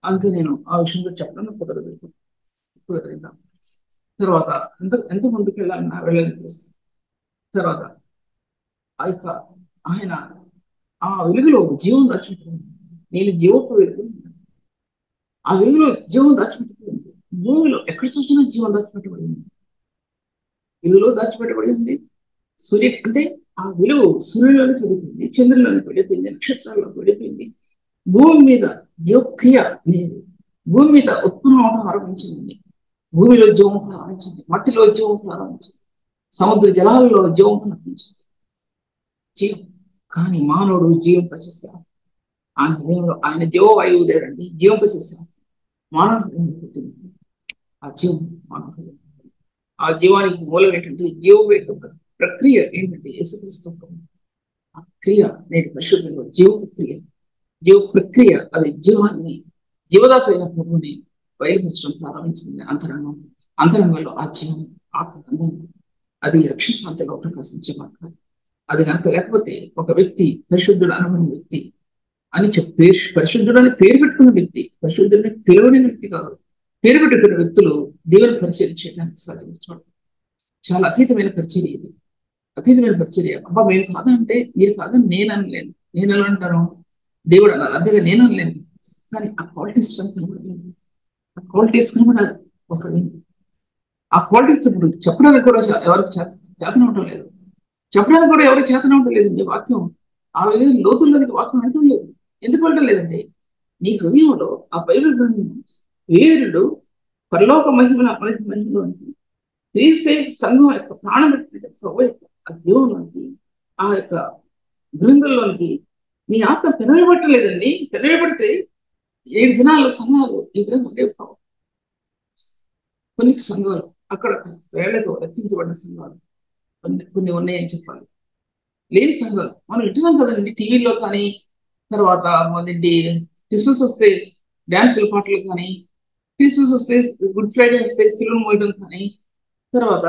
అందుకే నేను ఆ విషయంలో చెప్పడం కుదరదు. తర్వాత ఎంత ముందుకు వెళ్ళాలన్నా వెళ్ళాలనిపిస్తుంది. తర్వాత ఆయన ఆ వెలుగులో జీవం దాచిపెట్టుకుంది. నేను జీవపు వెలుగు, ఆ వెలుగులో జీవం దాచిపెట్టుకుంది. భూమిలో ఎక్కడ చూసినా జీవం దాచిపెట్టబడింది. వెలుగులో దాచిపెట్టబడింది. అంటే ఆ వెలుగు సూర్యులోనికి వెళ్ళిపోయింది, చంద్రులోనికి వెళ్ళిపోయింది, నక్షత్రాల్లోకి వెళ్ళిపోయింది. భూమి మీద జీవక్రియ అనేది భూమి మీద ఉత్పన్నం అవడం ఆరంభించింది. భూమిలో జీవం ప్రారంభించింది, మట్టిలో జీవం ప్రారంభించింది, సముద్ర జలాలలో జీవం ప్రారంభించింది. జీవం కానీ మానవుడు జీవం పసిస్తాడు. ఆయన జీవవాయువు దేడండి, జీవం పసిస్తాడు. మానవుడు పుట్టింది ఆ జీవం. మానవుడు ఆ జీవానికి మూలం ఏంటంటే జీవ ప్రక్రియ ఏంటంటే యేసుక్రీస్తు ఆ క్రియ నేటి పరిశుద్ధంలో జీవ ప్రక్రియ. అది జీవాన్ని జీవదాత అయిన ప్రభుని బయలుపరచడం ప్రారంభించింది. అంతరంగంలో ఆ జీవం ఆత్మ అది రక్షణాంతలో ప్రకాశించే మార్గం. అది కనుక లేకపోతే ఒక వ్యక్తి పరిశుద్ధుడు అనబడిన వ్యక్తి అని చెప్పి పరిశుద్ధుడు అని పేరు పెట్టుకున్న వ్యక్తి, పరిశుద్ధుడిని పిలువడిన వ్యక్తి కాదు. పేరు పెట్టుకున్న వ్యక్తులు దేవుని పరిచయం చేయడానికి సాధించడం చాలా అతీతమైన పరిచర్య. ఇది అతీతమైన పరిచర్య. అబ్బా మేము కాదంటే మీరు కాదని నేను అనలేను. నేను ఎలా అంటాను? దేవుడు అన్నారు, అంతేగా నేను అనలేను. కానీ ఆ క్వాలిటీస్ కనబడాలి. ఆ క్వాలిటీస్ కనబడాలి. ఒక ఆ క్వాలిటీస్ ఇప్పుడు చెప్పడానికి కూడా ఎవరికి చేతన ఉండటం లేదు. చెప్పడానికి కూడా ఎవరికి చేతన ఉండటం లేదండి. వాక్యం ఆ విధంగా లోతుల్లోనికి వాక్యం అంటం లేదు. ఎందుకు వెళ్ళటం లేదండి? నీ హృదయంలో ఆ బైబిల్ గ్రంథం వేరుడు పరలోక మహిమలోనికి క్రీస్తే సంఘం యొక్క ప్రాణం పెట్టిన ప్రభు యొక్క ఆ దేవునికి ఆ యొక్క గ్రంథంలోనికి మీ ఆత్మ పెనవేయబట్టలేదండి. పెనవేయబడితే 7 దినాల సంఘాలు ఈ విధంగా ఉండేవి కావు. కొన్ని సంఘాలు అక్కడ వేళ్లతో రక్షించబడిన సంఘాలు కొన్ని ఉన్నాయని చెప్పాలి. లేని సంఘాలు మనం వింటున్నాం కదండి టీవీలో కానీ, తర్వాత మళ్ళీ క్రిస్మస్ వస్తే డ్యాన్సుల పాటలు కానీ, క్రిస్మస్ వస్తే గుడ్ ఫ్రైడే వస్తే సిలువ మోయడం కానీ, తర్వాత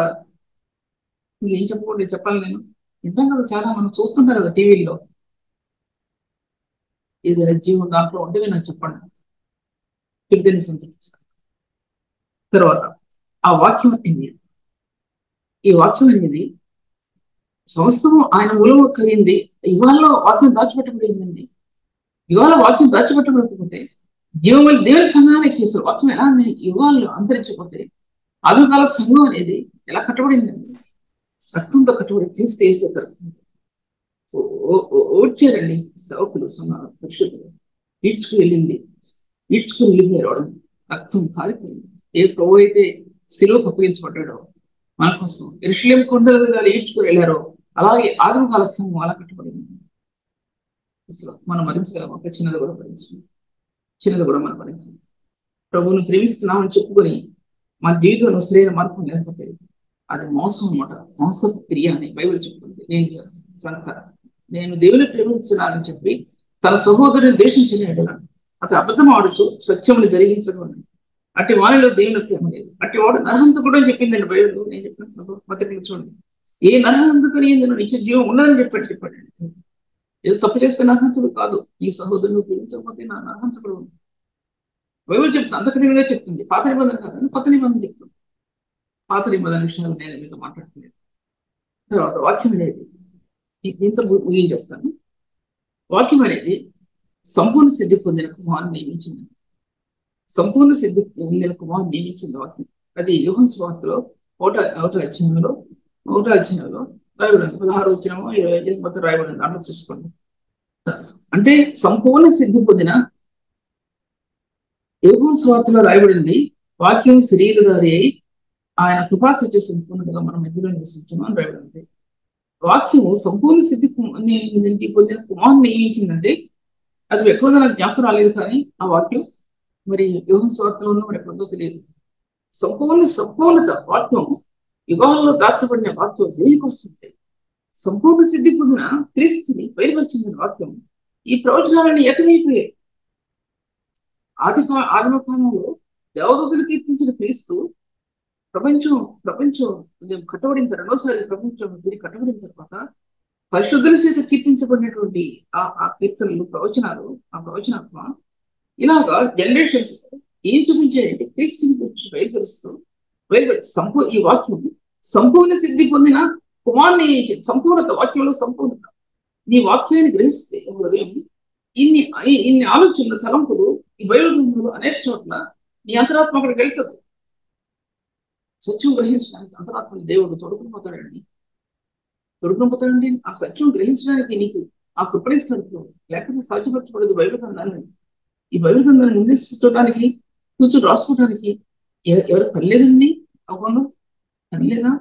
ఏం చెప్పకూడదు చెప్పాలి నేను వింటాం కదా, చాలా మనం చూస్తుంటాం కదా టీవీల్లో. ఏదైనా జీవం దాంట్లో ఉంటే నాకు చెప్పండి, చెప్తే సంతోషిస్తాను. తర్వాత ఆ వాక్యం ఏంది? ఈ వాక్యం అనేది సమస్తము ఆయన మూలము కలిగింది. యుగాల్లో వాక్యం దాచిపెట్టబడిందండి. యుగాల వాక్యం దాచిపెట్టబడకపోతే జీవములు దేవుని సంఘానికి అసలు వాక్యం ఎలా యుగాల్లో అంతరించకపోతే ఆదికాల సంఘం అనేది ఎలా కట్టబడిందండి? రక్తంతో కట్టబడి క్రీస్తు యేసు రక్తంతో ఓడ్చారండి సేవకులు, పరిశుద్ధులు. ఈడ్చుకుని వెళ్ళిపోయారు. రక్తం కాలిపోయింది. ఏ ప్రభు అయితే శిలువకు అప్పగించబడ్డాడో మన కోసం యెరూషలేము కొండల మీద ఈడ్చుకుని వెళ్ళారో అలాగే ఆదికాల సంఘం అలా కట్టబడింది. అసలు మనం భరించగలం. ఒక చిన్నది కూడా భరించండి, చిన్నది కూడా మనం భరించండి. ప్రభువును ప్రేమిస్తున్నామని చెప్పుకొని మన జీవితంలో సరైన మార్పు లేకపోతే అది మోసం అన్నమాట. మోసపు క్రియ అని బైబిల్ చెప్తుంది. నేను దేవుని ప్రేమించున్నానని చెప్పి తన సహోదరుని ద్వేషించిన అతను అబద్ధం ఆడుతూ సత్యముని జరిగించడం అట్టి వారిలో దేవుని ప్రేమ లేదు. అట్టి వాడు నరహంతకుడు అని చెప్పిందండి బైబిల్. నేను చెప్పినప్పుడు మొదటి చూడండి, ఏ నరహంతకుని ఎందుకు నిత్య జీవం ఉండదని చెప్పాడు. ఏదో తప్పు చేస్తే నరహంతుడు కాదు, ఈ సహోదరుని ప్రేమించకపోతే నా నరహంతకుడు. బైబిల్ చెప్తుంది, అంతకనిగా చెప్తుంది. పాత నిబంధన కాదని కొత్త నిబంధన చెప్తుంది. పాత నిబంధన విషయాలు నేను మీతో మాట్లాడుతున్నాను. తర్వాత వాక్యం అనేది ఇంత ముగించేస్తాను. వాక్యం అనేది సంపూర్ణ సిద్ధి పొందిన కుమారుని నియమించింది. సంపూర్ణ సిద్ధి పొందిన కుమారుని నియమించింది వాక్యం. అది యోహాను సువార్తలో ఒకటో అధ్యాయంలో రాయబడింది. 16 వచ్చినామో 25 మొత్తం రాయబడింది. దాంట్లో చూసుకోండి. అంటే సంపూర్ణ సిద్ధి పొందిన యోహాను సువార్తలో రాయబడింది, వాక్యం శరీరధారి అయి ఆయన కృపాసత్య సంపూర్ణంగా మనం ఎదురు నివసించున్నాం అని రాయబడింది. వాక్యము సంపూర్ణ స్థితి పొందిన కుమారుని నియమించిందంటే అది ఎక్కడో నాకు జ్ఞాపకం రాలేదు, కానీ ఆ వాక్యం మరి యోహాను సువార్తలో ఉన్న మరి ఎక్కడో తెలియదు. సంపూర్ణత వాక్యం యుగాల్లో దాచబడిన వాక్యం దేనికి వస్తుంది? సంపూర్ణ సిద్ధి పొందిన క్రీస్తుని బయలుపరిచిన వాక్యం ఈ ప్రవచనాలని ఏకమైపోయాయి. ఆదిమ కాలంలో దేవదూతలు కీర్తించిన క్రీస్తు ప్రపంచం కట్టబడిన రెండోసారి ప్రపంచం తిరిగి కట్టబడిన తర్వాత పరిశుద్ధుల చేత కీర్తించబడినటువంటి ఆ కీర్తనలు, ప్రవచనాలు, ఆ ప్రవచనాత్మ ఇలాగా జనరేషన్స్ ఏం చూపించాయంటే క్రీస్తుని గురించి బయలుపరుస్తూ ఈ వాక్యం సంపూర్ణ సిద్ధి పొందిన కుమారుని సంపూర్ణత. వాక్యంలో సంపూర్ణత. నీ వాక్యాన్ని గ్రహిస్తే హృదయం ఇన్ని ఆలోచనలు, తలంపులు ఈ బైబిల్ గ్రంథంలో అనేక చోట్ల నీ అంతరాత్మ అక్కడికి వెళ్తుంది. సత్యం గ్రహించడానికి అంతరాత్మని దేవుడు తొడుకుని పోతాడండి. ఆ సత్యం గ్రహించడానికి నీకు ఆ కృపణిస్తాడు. లేకపోతే సాధ్యపరచబడదు బైబిల్ గ్రంథాన్ని. ఈ బైబిల్ గ్రంథాన్ని ముందేసుకోవడానికి, కూర్చొని రాసుకోవడానికి ఎవరు పనిలేదండి? అవ్వను పనిలేదా?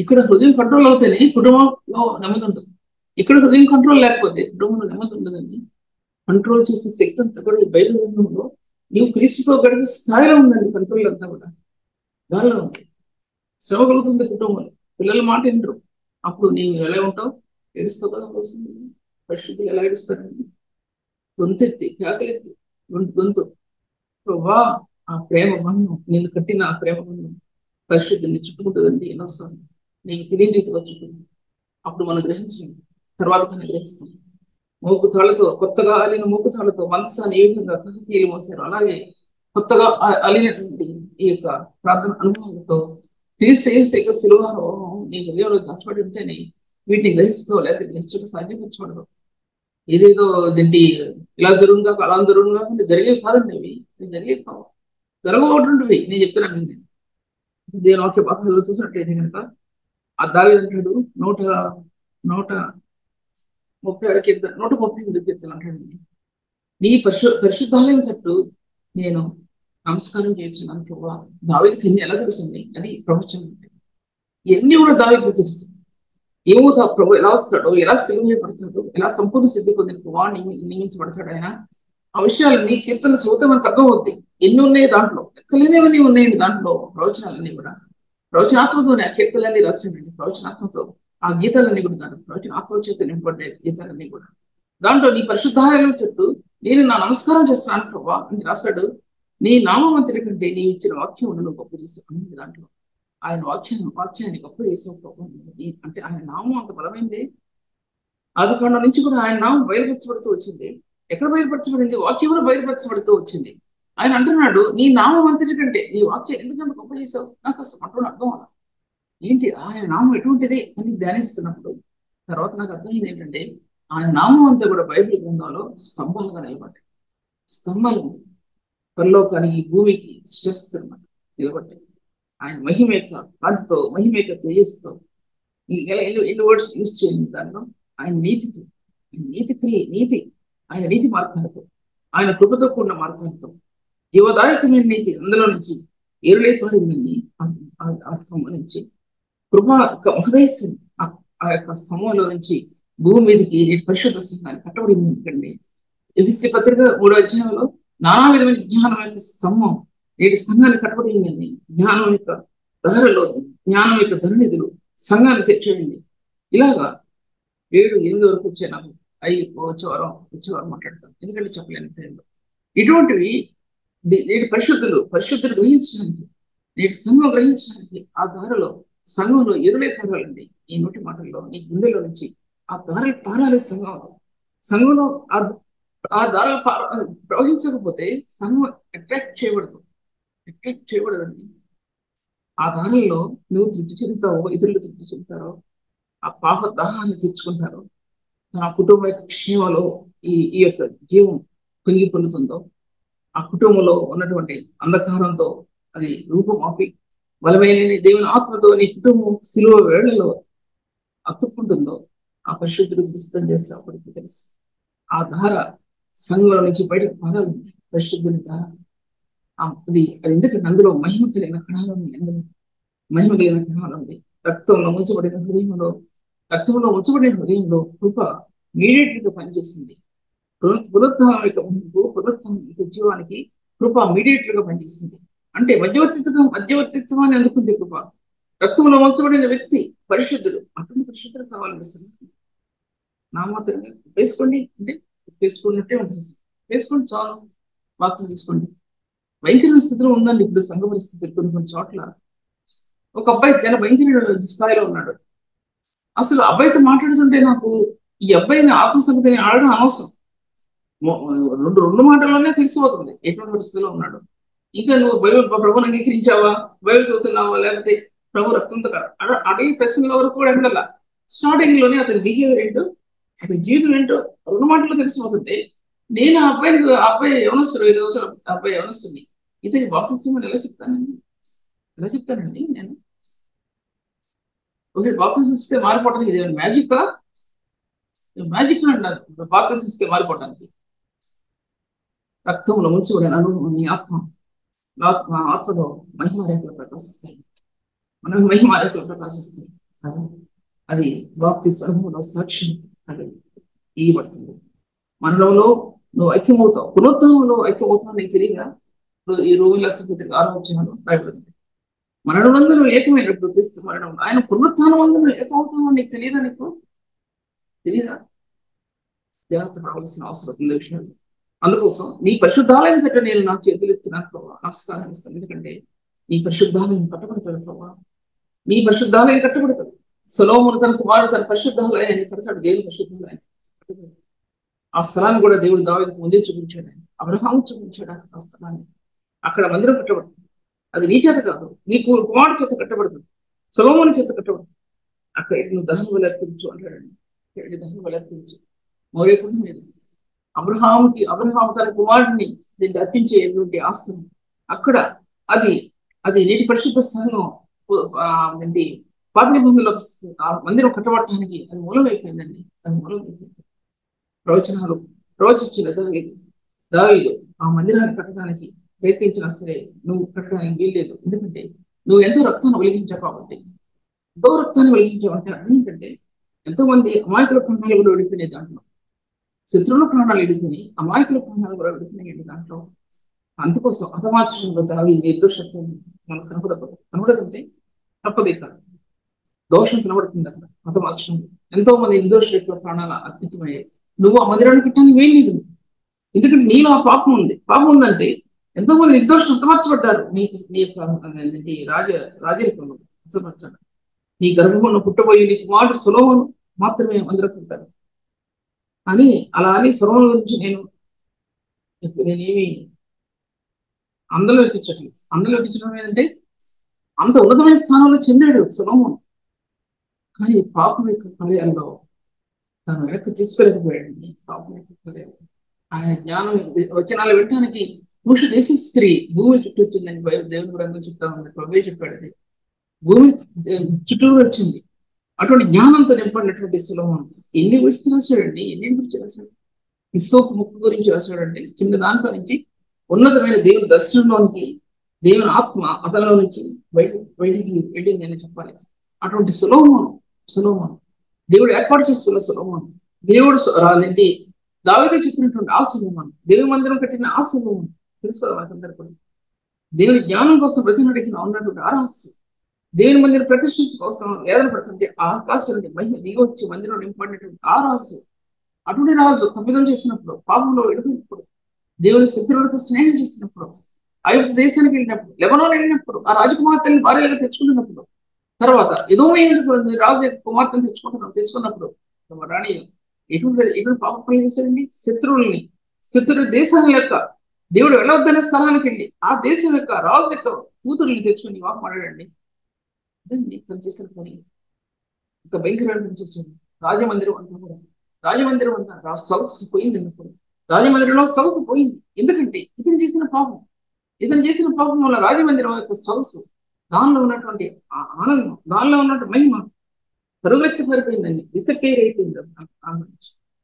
ఇక్కడ హృదయం కంట్రోల్ అవుతేనే కుటుంబంలో నెమ్మది ఉంటుంది. ఇక్కడ హృదయం కంట్రోల్ లేకపోతే కుటుంబంలో నెమ్మది ఉండదండి. కంట్రోల్ చేసే శక్తి అంతా కూడా ఈ బైబిల్ గ్రంథంలో నీవు క్రీస్తుతో గడిపే స్థాయిలో ఉందండి. కంట్రోల్ అంతా కూడా దానిలో ఉంది. శ్రమ కలుగుతుంది కుటుంబంలో. పిల్లల మాట వింటారు. అప్పుడు నీవు ఎలా ఉంటావు? ఏడుస్తావు కదా. వస్తుంది పరిశుద్ధులు ఎలా ఏడుస్తారండి? గొంతెత్తి కేకలెత్తి గొంతు వా ఆ ప్రేమ బంధం, నేను కట్టిన ఆ ప్రేమ బంధం పరిశుద్ధుల్ని చుట్టుకుంటుందండి. ఎన్నోసార్లు నీకు తెలియని రీతిలో చుట్టుకుంటుంది. అప్పుడు మనం గ్రహించండి, తర్వాత మనం గ్రహిస్తాం. మూకుతాళ్లతో కొత్తగా అలిన మూకుతాళ్లతో మనసాన్ని ఏ విధంగా కహతీలు మోసారు, అలాగే కొత్తగా అలినటువంటి ఈ యొక్క ప్రార్థన అనుభవంతో క్రీస్తు శిలువలో నీ హృదయంలో దాచబడి ఉంటేనే వీటిని గ్రహిస్తావు, లేకపోతే గ్రహించక సాధ్యపరచబడదు. ఏదేదో దండి ఇలా జరుగుగా అలా జరుగుగా జరిగేవి కాదండి. అవి జరిగేవి కావు. జరగబోతుంటివి నేను చెప్తున్నాను. దేవుని వాక్య భాగంలో చూసినట్లయితే కనుక ఆ దావీదు అంటాడు 136 కీర్తన అంటాడు, నీ పరిశుద్ధాలయం తట్టు నేను నమస్కారం చేస్తున్నాను ప్రభా. దావీదుకి ఎన్ని ఎలా తెలుస్తుంది అని ప్రవచనం. ఇవన్నీ కూడా దావీదుకు తెలుసు. ఏమవుతా ప్రభు ఎలా వస్తాడో, ఎలా సిలువపడతాడో, ఎలా సంపూర్ణ సిద్ధి పొందిన వాడిని నియమించబడతాడు ఆయన. ఆ విషయాలన్నీ కీర్తన చదివితే మనకు అర్థమవుతాయి. ఎన్ని ఉన్నాయి దాంట్లో, ఎక్కలేనివన్నీ ఉన్నాయండి దాంట్లో. ప్రవచనాలన్నీ కూడా ప్రవచనాత్మతోనే ఆ కీర్తనలన్నీ రాసిండండి. ప్రవచనాత్మతో ఆ గీతాలన్నీ కూడా దాంట్లో ప్రవచనాత్మ చేత నింపబడ్డాయి గీతాలన్నీ కూడా. దాంట్లో నీ పరిశుద్ధాలయం చుట్టూ నేను నా నమస్కారం చేస్తున్నాను ప్రభా అని రాశాడు. నీ నామంతటి కంటే నీ ఇచ్చిన వాక్యం నువ్వు గొప్ప చేసావు దాంట్లో. ఆయన వాక్యాన్ని గొప్ప చేసావు ప్రభా అంటే ఆయన నామం అంత బలమైంది. ఆది కాండం నుంచి కూడా ఆయన నామం బయలుపరచబడుతూ వచ్చింది. ఎక్కడ బయలుపరచబడింది? వాక్యం కూడా బయలుపరచబడుతూ వచ్చింది. ఆయన అంటున్నాడు, నీ నామం అంతటి కంటే నీ వాక్యం ఎందుకంత గొప్ప చేసావు. నాకు అసలు అర్థం అలా ఏంటి ఆయన నామం ఎటువంటిది అని ధ్యానిస్తున్నప్పుడు తర్వాత నాకు అర్థమైంది ఏంటంటే, ఆయన నామం అంతా కూడా బైబిల్ గ్రంథంలో స్తంభాలుగా నిలబడ్డాయి. స్తంభాలు పరలోకానికి ఈ భూమికి స్టెప్స్ అనమాట నిలబడ్డాయి. ఆయన మహిమ యొక్క కాంతితో, మహిమ యొక్క తేజస్సుతో ఎన్ని వర్డ్స్ యూజ్ చేయండి దాంట్లో. ఆయన నీతితో, ఆయన నీతి, ఆయన నీతి మార్గాలతో, ఆయన కృపతో కూడిన మార్గాలతో, జీవదాయకమైన నీతి అందులో నుంచి ఏరులై పారిందండి. ఆ స్తంభం నుంచి కృప యొక్క మహదేశం ఆ యొక్క స్తంభంలో నుంచి భూమి మీదకి పరిశుద్ధ సంఘాన్ని కట్టబడింది. ఎందుకండి ఎఫెసీ పత్రిక 3వ అధ్యాయంలో నానా విధమైన జ్ఞానం యొక్క స్తంభం నేటి సంఘాన్ని కట్టబడిందండి. జ్ఞానం యొక్క దారిలో, జ్ఞానం యొక్క ధరనిధులు సంఘాన్ని తెచ్చేయండి. ఇలాగా 7-8 వరకు వచ్చే నాకు వచ్చేవారం మాట్లాడతాను, ఎందుకంటే చెప్పలేని టైంలో. ఇటువంటివి నేటి పరిశుద్ధులు గ్రహించడానికి, నేటి సంఘం గ్రహించడానికి ఆ దారిలో సంఘంలో ఎదులే పదాలండి. ఈ నోటి మాటల్లో నీ గుండెలో నుంచి ఆ దారులు పారాలి. సంఘంలో ఆ దారులు ప్రవహించకపోతే సంఘం అట్రాక్ట్ చేయబడదండి. ఆ దారుల్లో నువ్వు తృప్తి చెందుతావో, ఇతరులు తృప్తి చెందుతారో, ఆ పాప దాహాన్ని తెచ్చుకుంటారో, తన కుటుంబ యొక్క క్షేమలో ఈ యొక్క జీవం పొంగి పొందుతుందో, ఆ కుటుంబంలో ఉన్నటువంటి అంధకారంతో అది రూపమాపి బలమైన దేవుని ఆత్మతో నీ కుటుంబం సిలువ వేళ్లలో అతుక్కుంటుందో, ఆ పరిశుద్ధుడు సిద్ధం చేస్తే అప్పటికి తెలుసు. ఆ ధార సంఘంలో నుంచి బయటకు పదాలు పరిశుద్ధుని ధార. అది ఎందుకంటే అందులో మహిమ కలిగిన కణాలు ఉంది. అందులో మహిమ కలిగిన కణాలు ఉంది. రక్తంలో ఉంచబడిన హృదయంలో కృప మీడియేటర్ గా పనిచేస్తుంది. పునరుత్థానం యొక్క జీవానికి కృప మీడియేటర్ గా పనిచేస్తుంది. అంటే మధ్యవర్తిత్వాన్ని అందుకుంది కృప. రక్తంలో ఉంచబడిన వ్యక్తి పరిశుద్ధుడు. అటువంటి పరిశుద్ధుడు కావాలనిపిస్తుంది. నామాత్రంగా వేసుకోండి అంటే వేసుకున్నట్టే ఉంటుంది. వేసుకోండి చాలు, వాక్యం తీసుకోండి. భయంకరమైన స్థితిలో ఉందండి ఇప్పుడు సంఘ పరిస్థితులు. కొన్ని చోట్ల ఒక అబ్బాయి భయంకర స్థాయిలో ఉన్నాడు. అసలు అబ్బాయితో మాట్లాడుతుంటే నాకు ఈ అబ్బాయిని ఆత్మసంగతిని ఆడడం అనవసరం. రెండు మాటల్లోనే తెలిసిపోతుంది ఎటువంటి పరిస్థితిలో ఉన్నాడు. ఇంకా నువ్వు ప్రభుని అంగీకరించావా, బైబిల్ చదువుతున్నావా, లేకపోతే ప్రభు రక్తంతో అడిగే ప్రశ్నల వరకు కూడా ఎండలా. స్టార్టింగ్ లోనే అతని బిహేవియర్ ఏంటో, అతని జీవితం ఏంటో 2 మాటల్లో తెలిసిపోతుంటే, నేను ఆ అబ్బాయి యవనస్తుడు, 20 రోజులు అబ్బాయి యవనస్తుని, ఇతని బాప్తిస్మని ఎలా చెప్తానండి నేను? ఓకే, బాప్తిస్మం ఇస్తే మారిపోవడానికి ఇది మ్యాజికా? మ్యాజిక్ అంటారు బాప్తిస్మం ఇస్తే మారిపోవడానికి. రక్తంలో ముంచబడిన అనుభవం నీ ఆత్మలో మహిమారేఖలు ప్రకాశిస్తాయి. మనం మహిమారేఖలు ప్రకాశిస్తాయి. అది బాప్తిస్మం అనుభవంలో సాక్ష్యం అది ఇవ్వబడుతుంది. మనలో నువ్వు ఐక్యమవుతావు, పునరుత్థానంలో ఐక్యమవుతావు. నీకు తెలియదా? ఈ రోమిల సంగతికి 6వ అధ్యాయంలో రాయబడింది. మరణంలో ఏకమైనప్పుడు క్రీస్తు మరణం, ఆయన పునరుత్థానం అందరూ ఏకమవుతామని నీకు తెలియదా? తెలియదా? జాగ్రత్త పడవలసిన అవసరం ఉంది విషయం. అందుకోసం నీ పరిశుద్ధాలయం కట్ట నేను నా చేతులు ఎత్తున్నాను ప్రభావ, నమస్కారం ఇస్తాను. ఎందుకంటే నీ పరిశుద్ధాలయం కట్టబడతాడు ప్రభావ, నీ పరిశుద్ధాలయం కట్టబడతాడు. సొలొమోను తన కుమారుడు తన పరిశుద్ధాలయాన్ని కడతాడు, దేవుని పరిశుద్ధాలయాన్ని. ఆ స్థలాన్ని కూడా దేవుడు దావీదుకు ముందే చూపించాడు. ఆయన అబ్రహాము చూపించాడు ఆ స్థలాన్ని. అక్కడ మందిరం కట్టబడుతుంది. అది నీ చేత కాదు, నీ కుమారుడు చేత కట్టబడుతుంది, సొలొమోను చేత కట్టబడుతుంది. అక్కడ నువ్వు దహన బలి అర్పించు అంటాడండి. దహన బలి అర్పించు. మోరేకుండా లేదు. అబ్రహాము తన కుమారుడిని దీన్ని అర్పించేటువంటి ఆస్తిని అక్కడ అది అది నేటి పరిశుద్ధ సంఘం ఏంటి పాత నిబంధనలో ఆ మందిరం కట్టబడటానికి అది మూలమైపోయిందండి. అది మూలమైపోయింది. ప్రవచనాలు ప్రవచించిన దావీదు ఆ మందిరాన్ని కట్టడానికి ప్రయత్నించినా సరే నువ్వు కట్టడానికి వీల్లేదు. ఎందుకంటే నువ్వు ఎంతో రక్తాన్ని వెలిగించావు కాబట్టి. ఎంతో రక్తాన్ని వెలిగించావంటే అర్థం ఏంటంటే ఎంతో మంది అమాయకుల ప్రాణాలు కూడా విడిపోయినాయి దాంట్లో. శత్రువుల ప్రాణాలు విడిపోయి అమాయకుల ప్రాణాలు కూడా విడిపోయినాయండి దాంట్లో. అందుకోసం హతమార్చడంలో దావి నిర్దోషత్వం మనకు కనబడదంటే తప్పదే కాదు. దోషం కనబడుతుంది అక్కడ హతమార్చడం. ఎంతో మంది నిర్దోష వ్యక్తుల ప్రాణాలు అర్పితమయ్యాయి. నువ్వు ఆ మందిరాన్ని పెట్టడానికి వేయలేదు. ఎందుకంటే నీలో ఆ పాపం ఉంది. పాపం ఉందంటే ఎంతో మంది నిర్దోషులు హతమార్చబడ్డారు. నీ రాజరికంలో హతమార్చాడు. నీ గర్భంలో పుట్టబోయి నీ కుమారుడు సొలొమోను మాత్రమే మందిరకుంటారు అని అలా అని సొలొమోను గురించి నేనేమి అందులో ఎక్కించట్లేదు. అందులో ఎక్కించడం ఏంటంటే అంత ఉన్నతమైన స్థానంలో చెందాడు సొలొమోను. కానీ పాపం యొక్క కార్యాల్లో తను వెనక్కి తీసుకెళ్ళకపోయాడండి. పాపం యొక్క ఆయన జ్ఞానం వచనాలు వినడానికి పురుష దేశ స్త్రీ భూమి చుట్టూ వచ్చిందని దేవుని గ్రంథం చెప్తా ఉంది. ప్రభు చెప్పాడు అది భూమి చుట్టూ వచ్చింది. అటువంటి జ్ఞానంతో నింపడినటువంటి సొలొమోను ఎన్ని గురించి రాశాడండి, ఎన్ని గురించి రాశాడు. ఇస్సోపు ముక్కు గురించి రాశాడండి. చిన్న దాంట్లో నుంచి ఉన్నతమైన దేవుని దర్శనంలోనికి దేవుని ఆత్మ అతనిలో నుంచి బయటికి వెళ్ళింది అని చెప్పాలి. అటువంటి సొలొమోను దేవుడు ఏర్పాటు చేస్తున్న సొలొమోను, దేవుడు రాదండి దావీదు చెప్పినటువంటి ఆ సొలొమోను, దేవుని మందిరం కట్టిన ఆ సొలొమోను తెలుసుకోవాలి మనకందరూ కూడా. దేవుని జ్ఞానం కోసం ప్రతినడికి ఉన్నటువంటి ఆ రహస్యం, దేవుని మందిరం ప్రతిష్ఠించ కోసం వేదన పడుతుంటే ఆ ఆకాశం నుండి మహిమ దిగి వచ్చి మందిరం నింపడినటువంటి ఆ రహస్యం. అటువంటి రాజు తప్పిదం చేసినప్పుడు, పాపంలో వెళ్ళినప్పుడు, దేవుని శత్రువులతో స్నేహం చేసినప్పుడు, ఐగుప్తు దేశానికి వెళ్ళినప్పుడు, లెబనోన్ వెళ్ళినప్పుడు, ఆ రాజకుమార్తెని భార్యలుగా తెచ్చుకుంటున్నప్పుడు, తర్వాత ఎదోమయ్యేటువంటి రాజు యొక్క కుమార్తెను తెచ్చుకున్నప్పుడు రాణి ఎటువంటి పాపం చేశాడండి. శత్రు దేశాల యొక్క దేవుడు వెళ్ళొద్దనే స్థలానికి వెళ్ళి ఆ దేశం యొక్క రాజు యొక్క కూతురుని తెచ్చుకుని వాకు మాట్లాడండి. తను చేసిన పని ఇంత భయంకరమైన చేశాడు. రాజమందిరం అంతా కూడా రాజమందిరం అంతా సొగసు పోయింది. ఎందుకు రాజమందిరంలో సొగసు పోయింది? ఎందుకంటే ఇతను చేసిన పాపం వల్ల రాజమందిరం యొక్క సొగసు, దానిలో ఉన్నటువంటి ఆనందం, దానిలో ఉన్నటువంటి మహిమ పరుగెత్తి పడిపోయిందండి. డిసపేర్ అయిపోయింది.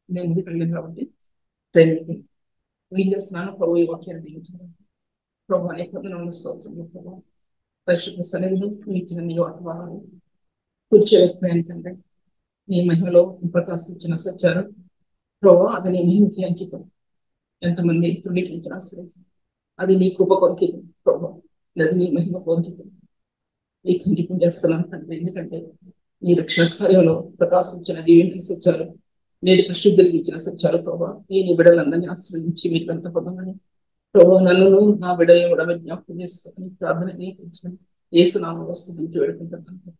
నేను ముందుకు వెళ్ళాను కాబట్టి ట్రైన్ అయిపోయింది. ఏం చేస్తున్నాను ప్రభు ఈ వాక్యాన్ని దిగించాను. ప్రభు అనేక స్తోత్రం. ప్రభు పరిశుద్ధ సన్నిధిలో ఇచ్చిన నీ వాతావరణం కూర్చోలేకపోయిందంటే నీ మహిమలో ప్రకాశించిన సత్యాలు ప్రభు అది నీ మహిమకి అంకితం. ఎంతమంది తృణీకరించిన సరే అది నీ కృపకు అంకితం ప్రభు, అది నీ మహిమకు అంకితం. నీకు అంకితం చేస్తున్నాను తండ్రి. ఎందుకంటే నీ రక్షణ కార్యంలో ప్రకాశించిన దీవెన సత్యాలు, నేటి పరిశుద్ధులకు ఇచ్చిన సత్యాలు ప్రభావ నీ బిడ్డలందరినీ ఆశ్రయించి మీకు అంత పొందమని ప్రభావ నన్ను నా బిడ్డలను కూడా జ్ఞాపకం చేసుకొని ప్రార్థన నీకు యేసు నామములో స్తుతించి వేడుకుంటున్నాను.